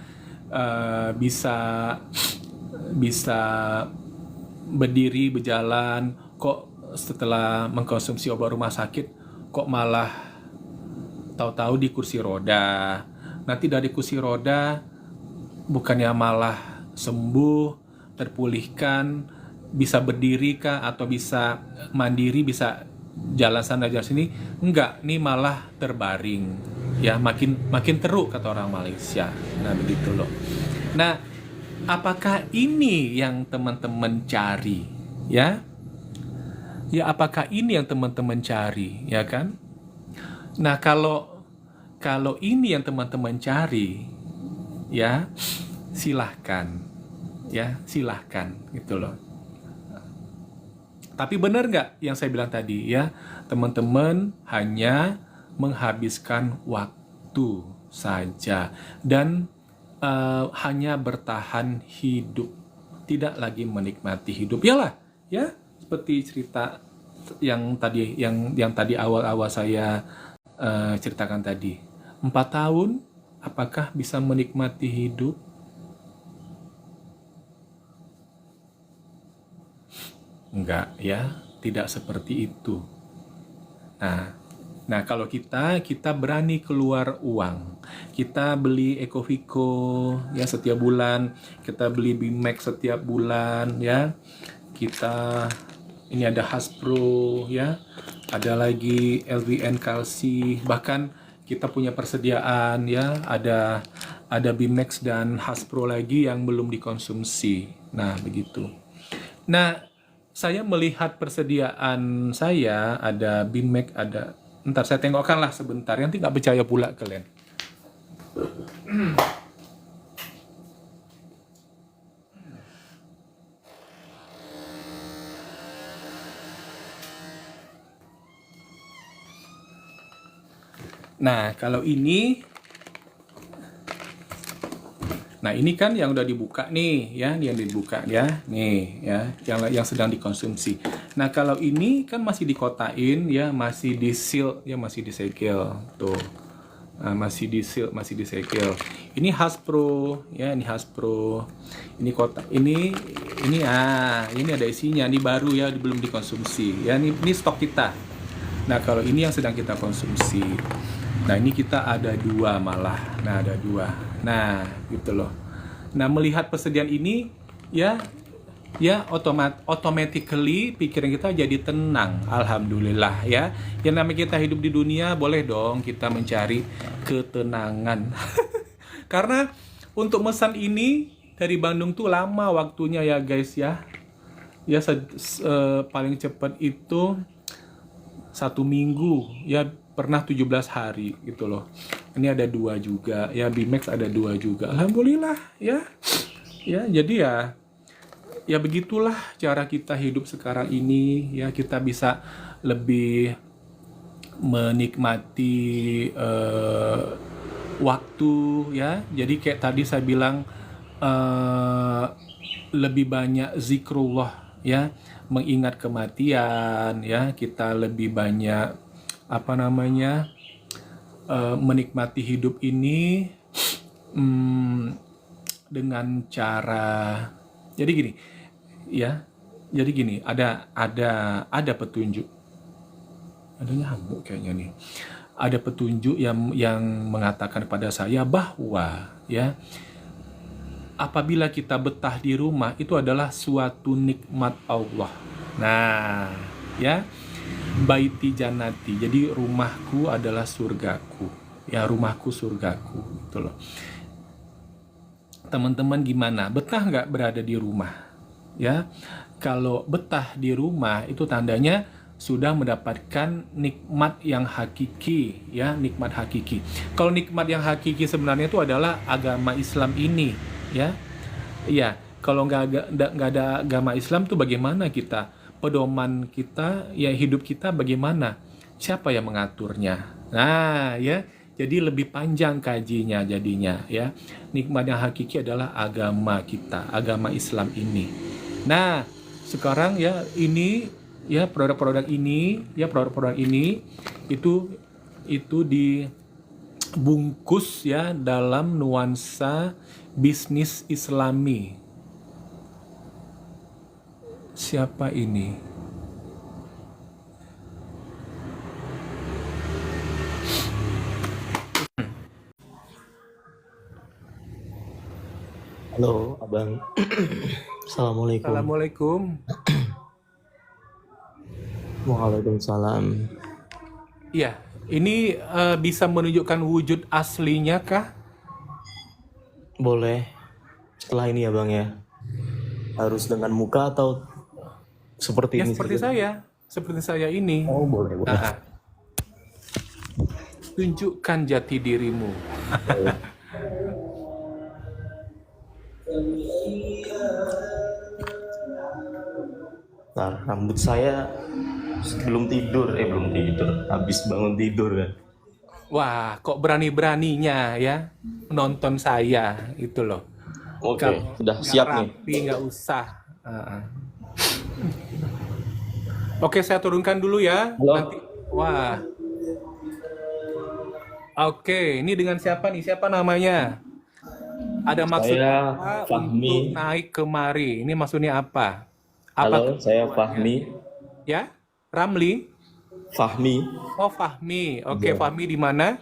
bisa berdiri berjalan, kok setelah mengkonsumsi obat rumah sakit kok malah tahu-tahu di kursi roda. Nanti dari kursi roda bukannya malah sembuh, terpulihkan, bisa berdiri kah, atau bisa mandiri, bisa jalan sana jalan sini? Enggak, ini malah terbaring, ya, makin teruk kata orang Malaysia. Nah, begitu loh. Nah, apakah ini yang teman-teman cari, ya? Ya, apakah ini yang teman-teman cari, ya kan? Nah, kalau ini yang teman-teman cari, ya, silahkan, ya, silahkan, gitu loh. Tapi benar nggak yang saya bilang tadi, ya, teman-teman hanya menghabiskan waktu saja dan hanya bertahan hidup, tidak lagi menikmati hidup. Yalah, ya, seperti cerita yang tadi awal-awal saya ceritakan tadi. 4 tahun, apakah bisa menikmati hidup? Enggak, ya, tidak seperti itu. Nah, kalau kita berani keluar uang, kita beli Ecovico, ya, setiap bulan, kita beli Bimax setiap bulan, ya, kita ini ada Hasbro, ya, ada lagi LVN Kalsi, bahkan kita punya persediaan, ya, ada Bimax dan Hasbro lagi yang belum dikonsumsi. Nah, begitu. Nah, saya melihat persediaan saya, ada Bimax, ada, ntar saya tengokkan lah sebentar, nanti nggak percaya pula kalian. Nah, kalau ini, nah, ini kan yang udah dibuka nih, ya, yang dibuka, ya, nih, ya, yang sedang dikonsumsi. Nah, kalau ini kan masih dikotain, ya, masih di-seal, ya, masih disegel, tuh. Nah, masih disegel. Ini Hasbro, ya, ini Hasbro. Ini kotak, ini ada isinya, ini baru, ya, belum dikonsumsi. Ya, ini stok kita. Nah, kalau ini yang sedang kita konsumsi. Nah, ini kita ada 2 malah. Nah, ada 2. Nah, gitu loh. Nah, melihat persediaan ini, ya, automatically pikiran kita jadi tenang. Alhamdulillah, ya. Yang namanya kita hidup di dunia, boleh dong kita mencari ketenangan. Karena untuk mesan ini dari Bandung tuh lama waktunya, ya, guys, ya. Ya, paling cepat itu 1 minggu, ya, pernah 17 hari gitu loh. Ini ada 2 juga, ya, Bimax ada 2 juga. Alhamdulillah, ya. Ya, jadi ya begitulah cara kita hidup sekarang ini, ya. Kita bisa lebih menikmati waktu ya. Jadi kayak tadi saya bilang eh, lebih banyak zikrullah ya, mengingat kematian ya, kita lebih banyak apa namanya menikmati hidup ini mm, dengan cara jadi gini ya. Jadi gini, ada petunjuk. Ada nyamuk kayaknya nih. Ada petunjuk yang mengatakan kepada saya bahwa ya, apabila kita betah di rumah itu adalah suatu nikmat Allah. Nah, ya, baiti janati. Jadi rumahku adalah surgaku. Ya, rumahku surgaku gitu loh. Teman-teman gimana? Betah nggak berada di rumah? Ya, kalau betah di rumah itu tandanya sudah mendapatkan nikmat yang hakiki, ya, nikmat hakiki. Kalau nikmat yang hakiki sebenarnya itu adalah agama Islam ini, ya. Iya, kalau nggak ada agama Islam tuh bagaimana kita? Pedoman kita, ya hidup kita bagaimana? Siapa yang mengaturnya? Nah, ya, jadi lebih panjang kajinya jadinya, ya. Nikmat yang hakiki adalah agama kita, agama Islam ini. Nah, sekarang ya ini ya produk-produk ini itu dibungkus ya dalam nuansa bisnis Islami. Siapa ini? Halo, Abang. Assalamualaikum. Assalamualaikum. Waalaikumsalam. Iya, ini bisa menunjukkan wujud aslinya kah? Boleh setelah ini ya, Bang ya. Harus dengan muka atau seperti Ya ini seperti saya ini. Oh, boleh. Nah, tunjukkan jati dirimu. Nah, rambut saya belum tidur. Habis bangun tidur kan. Wah, kok berani-beraninya ya menonton saya itu loh. Oke, Kalau sudah nggak siap nih. rapi nggak usah. Oke, saya turunkan dulu ya. Halo. Nanti, wah. Oke, ini dengan siapa nih? Siapa namanya? Ada maksud Saya apa untuk Fahmi. naik kemari? Ini maksudnya apa? Apa Halo, saya tujuannya? Fahmi. Ya, Ramli. Fahmi Oh, Fahmi. Oke, Ya. Fahmi di mana?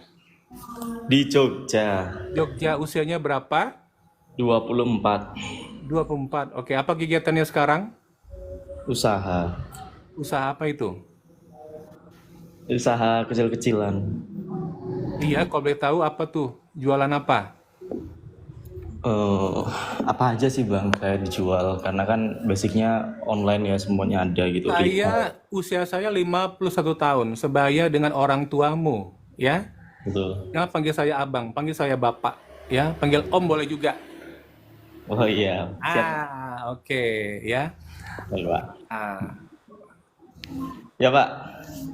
Di Jogja. Jogja. Usianya berapa? 24. 24. Oke, apa kegiatannya sekarang? Usaha. Usaha apa itu? Usaha kecil-kecilan. Iya, kalau boleh tahu apa tuh? Jualan apa? Eh, apa aja sih Bang saya dijual karena kan basicnya online ya semuanya ada gitu di Usia saya 51 tahun, sebaya dengan orang tuamu, ya. gitu. Jangan panggil saya abang, panggil saya bapak, ya. Panggil om boleh juga. Oh iya, siap. Oke, ya. Baik, Pak. Ah, Ya Pak.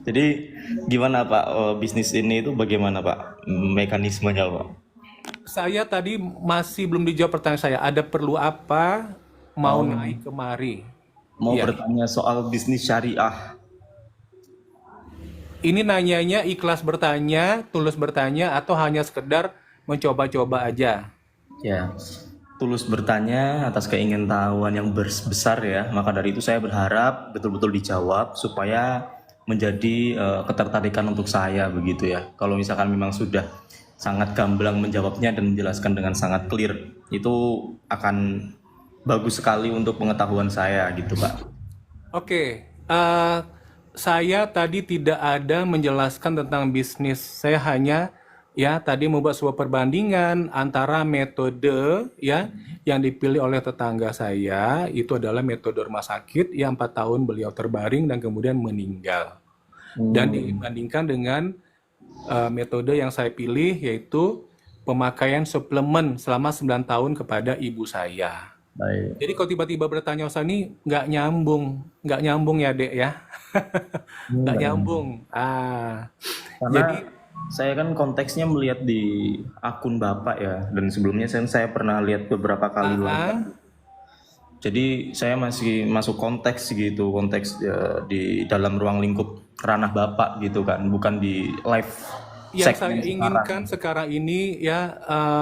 Jadi gimana Pak bisnis ini itu bagaimana Pak mekanismenya Pak? saya tadi masih belum dijawab pertanyaan saya. Ada perlu apa mau naik kemari? Mau Iya. bertanya soal bisnis syariah. Ini nanyanya ikhlas bertanya, tulus bertanya, atau hanya sekedar mencoba-coba aja? Ya, tulus bertanya atas keingintahuan yang besar ya. Maka dari itu saya berharap betul-betul dijawab supaya menjadi ketertarikan untuk saya begitu ya. Kalau misalkan memang sudah sangat gamblang menjawabnya dan menjelaskan dengan sangat clear, itu akan bagus sekali untuk pengetahuan saya gitu Pak. Oke, saya tadi tidak ada menjelaskan tentang bisnis. Saya hanya ya tadi membuat sebuah perbandingan antara metode ya yang dipilih oleh tetangga saya itu adalah metode rumah sakit yang 4 tahun beliau terbaring dan kemudian meninggal. Dan dibandingkan dengan metode yang saya pilih yaitu pemakaian suplemen selama 9 tahun kepada ibu saya. Baik. Jadi kalau tiba-tiba bertanya Ustaz ini nggak nyambung ya Dek ya, nggak Enggak nyambung. nyambung. Karena Jadi saya kan konteksnya melihat di akun Bapak ya, dan sebelumnya saya pernah lihat beberapa kali ah, live. ah, Jadi saya masih masuk konteks gitu, konteks di dalam ruang lingkup ranah Bapak gitu kan, bukan di live yang saya segmen inginkan sekarang. sekarang ini ya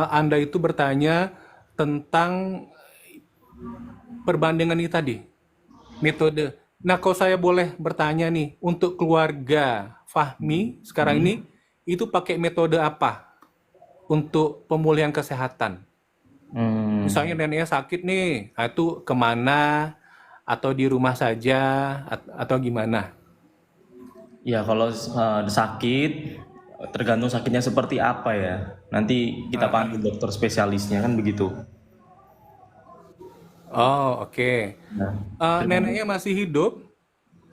Anda itu bertanya tentang perbandingan ini tadi, metode. Nah, kalau saya boleh bertanya nih, untuk keluarga Fahmi sekarang ini itu pakai metode apa untuk pemulihan kesehatan? Hmm, Misalnya neneknya sakit nih, nah itu kemana? Atau di rumah saja? Atau gimana? ya kalau sakit, tergantung sakitnya seperti apa ya. Nanti kita panggil dokter spesialisnya kan begitu. Oh, oke. Nah, tergantung. Neneknya masih hidup?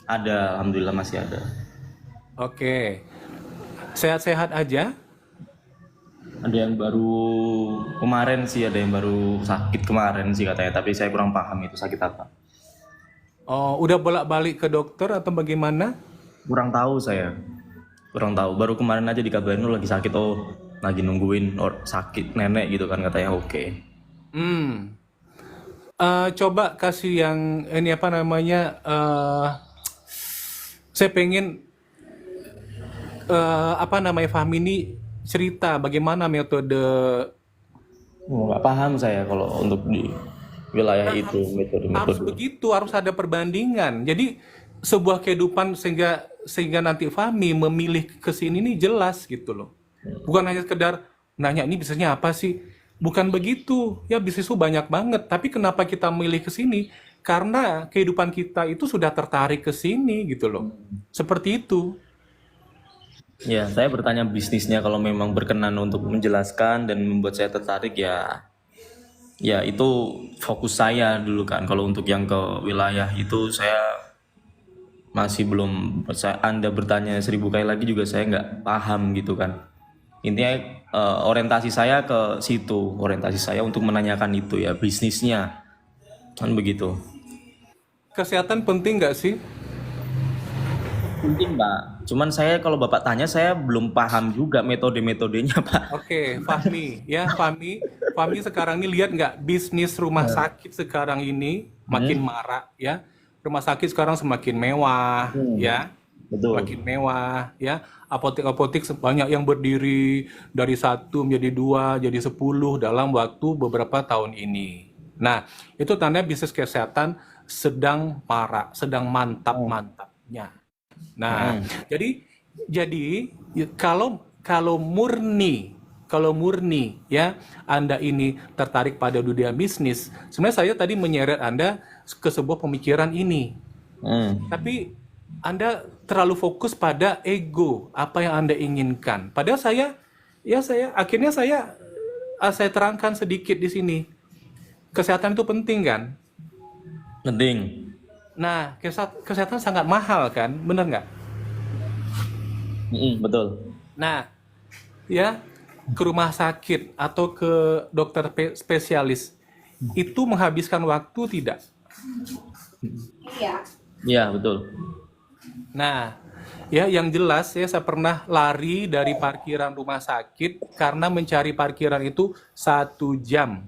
Ada, alhamdulillah masih ada. Oke. Sehat-sehat aja? Ada yang baru kemarin sih, ada yang baru sakit kemarin sih katanya, tapi saya kurang paham itu sakit apa. Oh, udah bolak-balik ke dokter atau bagaimana? Kurang tahu saya, kurang tahu. Baru kemarin aja dikabarin lu lagi sakit, oh lagi nungguin sakit nenek gitu kan katanya. Oke. Hmm. Coba kasih yang ini apa namanya? Saya pengen apa namanya Fahmi ini cerita bagaimana metode. Nggak paham saya kalau untuk di wilayah Nah, itu harus metode-metode. begitu, harus ada perbandingan. Jadi sebuah kehidupan sehingga nanti Fahmi memilih ke sini ini jelas gitu loh. Bukan hanya sekedar nanya ini bisnisnya apa sih? Bukan begitu. Ya bisnis itu banyak banget, tapi kenapa kita memilih ke sini? Karena kehidupan kita itu sudah tertarik ke sini gitu loh. Seperti itu. Ya, saya bertanya bisnisnya kalau memang berkenan untuk menjelaskan dan membuat saya tertarik ya. Ya itu fokus saya dulu kan. Kalau untuk yang ke wilayah itu saya masih belum. Anda bertanya 1000 kali lagi juga saya nggak paham gitu kan. Intinya orientasi saya ke situ, orientasi saya untuk menanyakan itu ya bisnisnya kan begitu. Kesehatan penting nggak sih? Penting Pak. Cuman saya kalau Bapak tanya saya belum paham juga metode-metodenya Pak. Oke, Fahmi, ya Fahmi sekarang ini lihat nggak bisnis rumah sakit sekarang ini makin Hmm? marak ya. Rumah sakit sekarang semakin mewah ya, Betul. makin mewah ya. Apotek-apotek banyak yang berdiri dari satu menjadi dua, jadi 10 dalam waktu beberapa tahun ini. Nah, itu tanda bisnis kesehatan sedang marak, sedang mantap-mantapnya. Nah, Hmm. jadi kalau murni ya Anda ini tertarik pada dunia bisnis, sebenarnya saya tadi menyeret Anda ke sebuah pemikiran ini. Hmm. Tapi Anda terlalu fokus pada ego, apa yang Anda inginkan. Padahal saya terangkan sedikit di sini. Kesehatan itu penting kan? Penting. Nah, kesehatan sangat mahal kan? Bener nggak? Betul. Nah, ya ke rumah sakit atau ke dokter spesialis itu menghabiskan waktu tidak? Iya, betul. Nah, ya yang jelas ya saya pernah lari dari parkiran rumah sakit karena mencari parkiran itu 1 jam.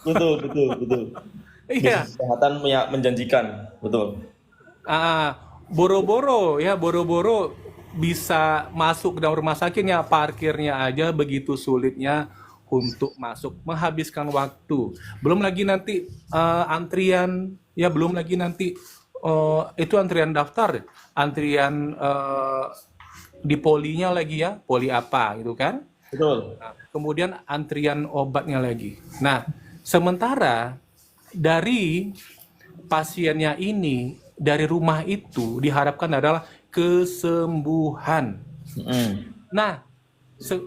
Betul, betul, betul. Iya, Bisnis kesehatan menjanjikan, betul. boro-boro bisa masuk ke dalam rumah sakitnya, parkirnya aja begitu sulitnya untuk masuk, menghabiskan waktu. Belum lagi nanti antrian, ya belum lagi nanti itu antrian daftar, antrian di polinya lagi ya, poli apa gitu kan. Betul. Nah, kemudian antrian obatnya lagi. Nah, sementara dari pasiennya ini dari rumah itu diharapkan adalah kesembuhan. Mm. Nah, se-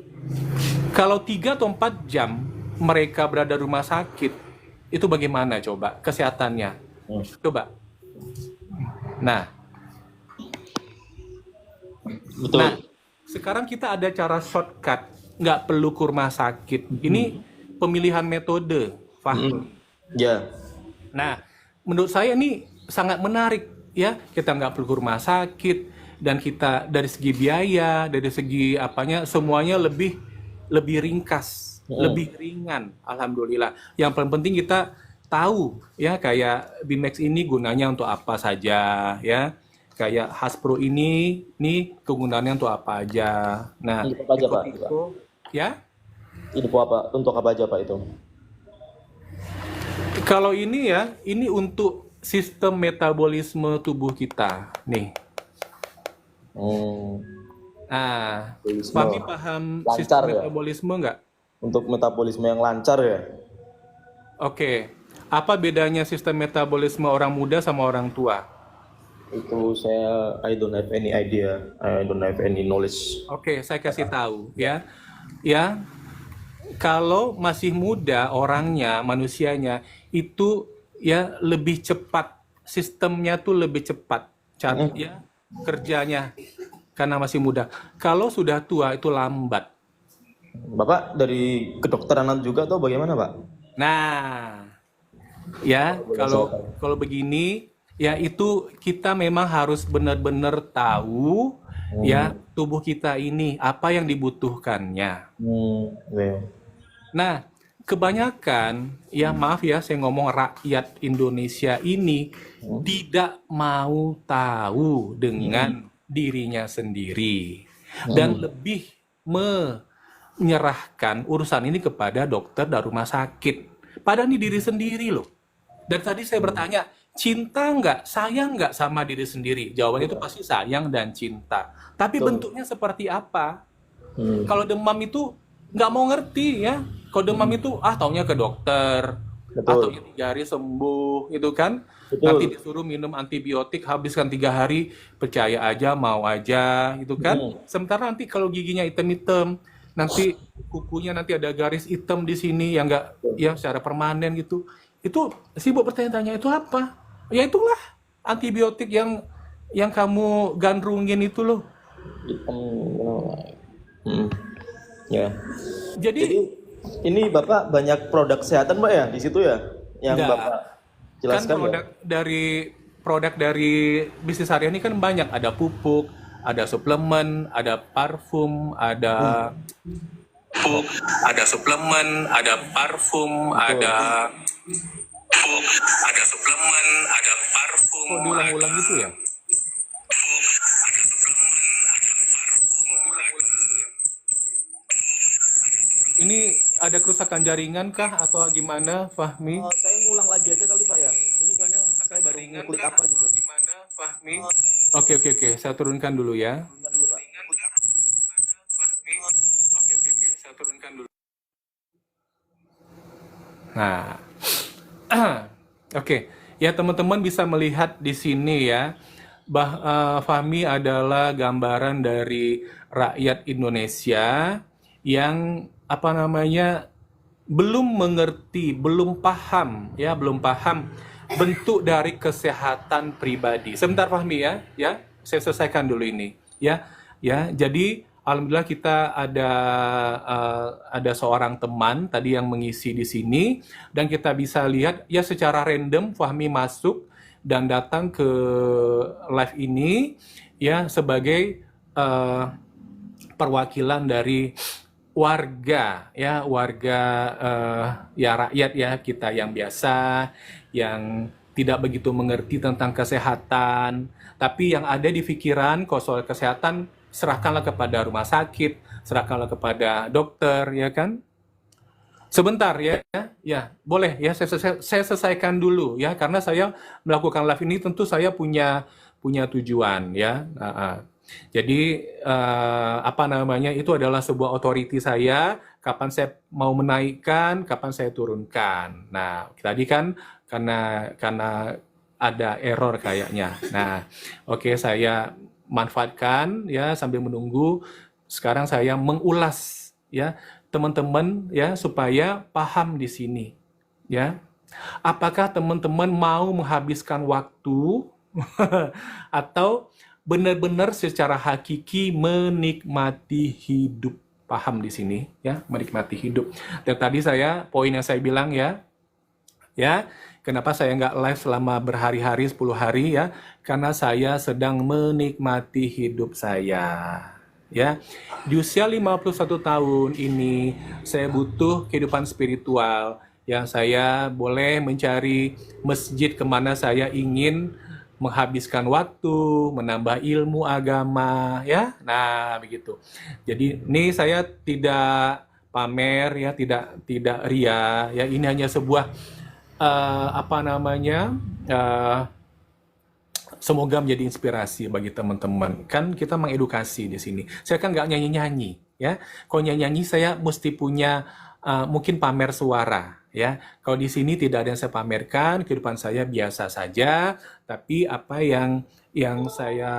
kalau 3 atau 4 jam mereka berada di rumah sakit, itu bagaimana coba kesehatannya? Mm. Coba. Nah, nah, Betul. sekarang kita ada cara shortcut, nggak perlu ke rumah sakit. Ini pemilihan metode, Mm. Fahmi. Ya, Nah, menurut saya ini sangat menarik ya. Kita nggak perlu ke rumah sakit dan kita dari segi biaya, dari segi apanya semuanya lebih lebih ringkas, Mm-mm. lebih ringan. Alhamdulillah. Yang paling penting kita tahu ya kayak Bimax ini gunanya untuk apa saja ya. Kayak Hasbro ini kegunaannya untuk apa aja. Nah, Untuk apa aja Pak? Eko-Eko ya. Untuk apa aja Pak itu? Kalau ini ya, ini untuk sistem metabolisme tubuh kita. Nih. Hmm, Nah, metabolisme Fahmi paham sistem lancar ya? metabolisme nggak? Untuk metabolisme yang lancar ya? Oke. Apa bedanya sistem metabolisme orang muda sama orang tua? Itu I don't have any idea, I don't have any knowledge. Oke, saya kasih tahu ya. Ya, kalau masih muda orangnya, manusianya itu ya lebih cepat, sistemnya tuh lebih cepat, ya kerjanya karena masih muda. Kalau sudah tua itu lambat. Bapak dari kedokteran juga atau bagaimana Pak? Nah, ya Boleh saya kalau tahu. kalau begini ya itu kita memang harus benar-benar tahu ya Hmm, tubuh kita ini apa yang dibutuhkannya. oke. Nah, kebanyakan, ya maaf ya saya ngomong rakyat Indonesia ini tidak mau tahu dengan dirinya sendiri dan lebih menyerahkan urusan ini kepada dokter dan rumah sakit. Padahal ini diri sendiri loh. Dan tadi saya bertanya, cinta nggak, sayang nggak sama diri sendiri? Jawabannya itu pasti sayang dan cinta. Tapi Betul. bentuknya seperti apa? Hmm, Kalau demam itu nggak mau ngerti ya. Kalau demam itu taunya ke dokter, taunya betul. 3 hari sembuh, itu kan. Nanti Betul. disuruh minum antibiotik, habiskan 3 hari, percaya aja, mau aja, itu kan. Hmm, Sementara nanti kalau giginya hitam-hitam, nanti kukunya nanti ada garis hitam di sini yang nggak, ya secara permanen gitu. Itu sibuk bertanya-tanya itu apa? Ya itulah antibiotik yang kamu gandrungin itu loh. hmm, ya. Jadi Jadi ini Bapak banyak produk kesehatan Pak ya di situ ya, yang enggak. Bapak Kan jelaskan ya. produk dari bisnis harian ini kan banyak, ada pupuk, ada suplemen, ada parfum, ada pupuk, ada suplemen, ada parfum, Betul. ada pupuk, ada suplemen, ada parfum. Kok diulang-ulang gitu ya? Ini ada kerusakan jaringan kah atau gimana, Fahmi? Saya ngulang lagi aja kali Pak ya. Ini kayaknya saya baru ngeklik apa gitu. Gimana, Fahmi? Oke, saya turunkan dulu ya. Bentar dulu Pak. Oke, saya turunkan dulu. Nah, oke, ya teman-teman bisa melihat di sini ya, Fahmi adalah gambaran dari rakyat Indonesia yang apa namanya belum mengerti, belum paham ya, belum paham bentuk dari kesehatan pribadi. Sebentar Fahmi ya, saya selesaikan dulu ini ya. Jadi alhamdulillah kita ada seorang teman tadi yang mengisi di sini dan kita bisa lihat ya secara random Fahmi masuk dan datang ke live ini ya sebagai eh, perwakilan dari warga ya rakyat ya kita yang biasa yang tidak begitu mengerti tentang kesehatan, tapi yang ada di pikiran kalau soal kesehatan serahkanlah kepada rumah sakit, serahkanlah kepada dokter ya kan. Sebentar ya boleh ya saya selesaikan dulu ya karena saya melakukan live ini tentu saya punya tujuan ya. Jadi apa namanya itu adalah sebuah authority saya. Kapan saya mau menaikkan, kapan saya turunkan. Nah tadi kan karena ada error kayaknya. Nah oke saya manfaatkan ya sambil menunggu. Sekarang saya mengulas ya teman-teman ya supaya paham di sini ya. Apakah teman-teman mau menghabiskan waktu atau benar-benar secara hakiki menikmati hidup? Paham di sini ya, menikmati hidup. Dan tadi poin yang saya bilang Ya, kenapa saya nggak live selama berhari-hari, 10 hari ya? Karena saya sedang menikmati hidup saya. Ya, di usia 51 tahun ini, saya butuh kehidupan spiritual. Yang saya boleh mencari masjid kemana saya ingin menghabiskan waktu, menambah ilmu agama, ya. Nah, begitu. Jadi, ini saya tidak pamer ya, tidak ria ya. Ini hanya sebuah apa namanya, semoga menjadi inspirasi bagi teman-teman. Kan kita mengedukasi di sini. Saya kan nggak nyanyi-nyanyi, ya. Kalau nyanyi-nyanyi saya mesti punya mungkin pamer suara, ya. Kalau di sini tidak ada yang saya pamerkan, kehidupan saya biasa saja. Tapi apa yang saya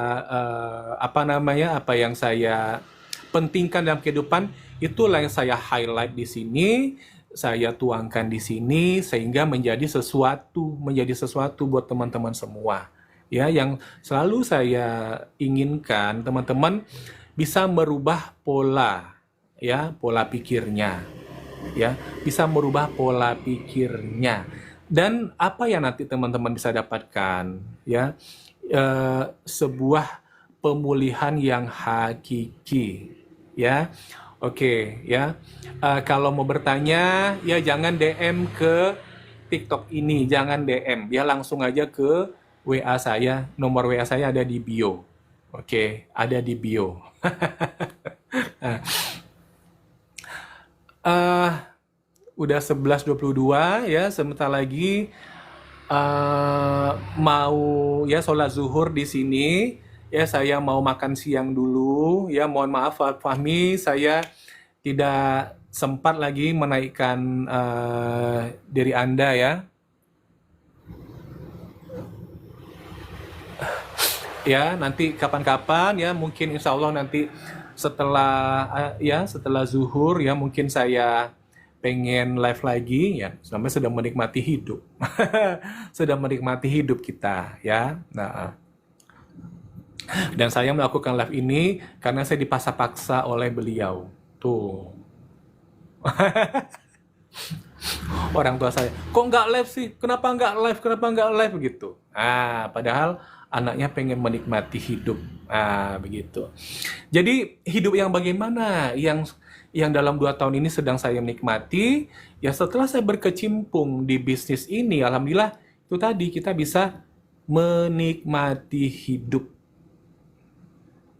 apa yang saya pentingkan dalam kehidupan, itulah yang saya highlight di sini, saya tuangkan di sini sehingga menjadi sesuatu buat teman-teman semua. Ya, yang selalu saya inginkan teman-teman bisa merubah pola, ya, pola pikirnya. Ya, bisa merubah pola pikirnya. Dan apa yang nanti teman-teman bisa dapatkan, ya, sebuah pemulihan yang hakiki, ya. Oke, ya. Kalau mau bertanya, ya jangan DM ke TikTok ini, jangan DM, ya langsung aja ke WA saya. Nomor WA saya ada di bio. Oke, ada di bio. Nah, udah 11.22 ya, sebentar lagi mau ya sholat zuhur di sini. Ya, saya mau makan siang dulu. Ya, mohon maaf Pak Fahmi, saya tidak sempat lagi menaikkan diri Anda ya. Ya, nanti kapan-kapan ya, mungkin insya Allah nanti setelah zuhur ya, mungkin saya pengen live lagi ya, sampai sedang menikmati hidup. Sedang menikmati hidup kita ya. Nah, dan saya melakukan live ini karena saya dipaksa-paksa oleh beliau. Tuh. Orang tua saya, kok nggak live sih? Kenapa nggak live? Kenapa nggak live begitu? Padahal anaknya pengen menikmati hidup. Begitu. Jadi hidup yang bagaimana? Yang dalam 2 tahun ini sedang saya menikmati. Ya, setelah saya berkecimpung di bisnis ini, alhamdulillah itu tadi kita bisa menikmati hidup.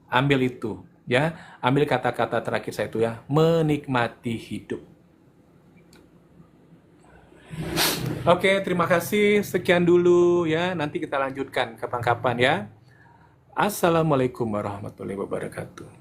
Ambil itu, ya. Ambil kata-kata terakhir saya itu ya, menikmati hidup. Oke, terima kasih. Sekian dulu ya. Nanti kita lanjutkan kapan-kapan ya. Assalamualaikum warahmatullahi wabarakatuh.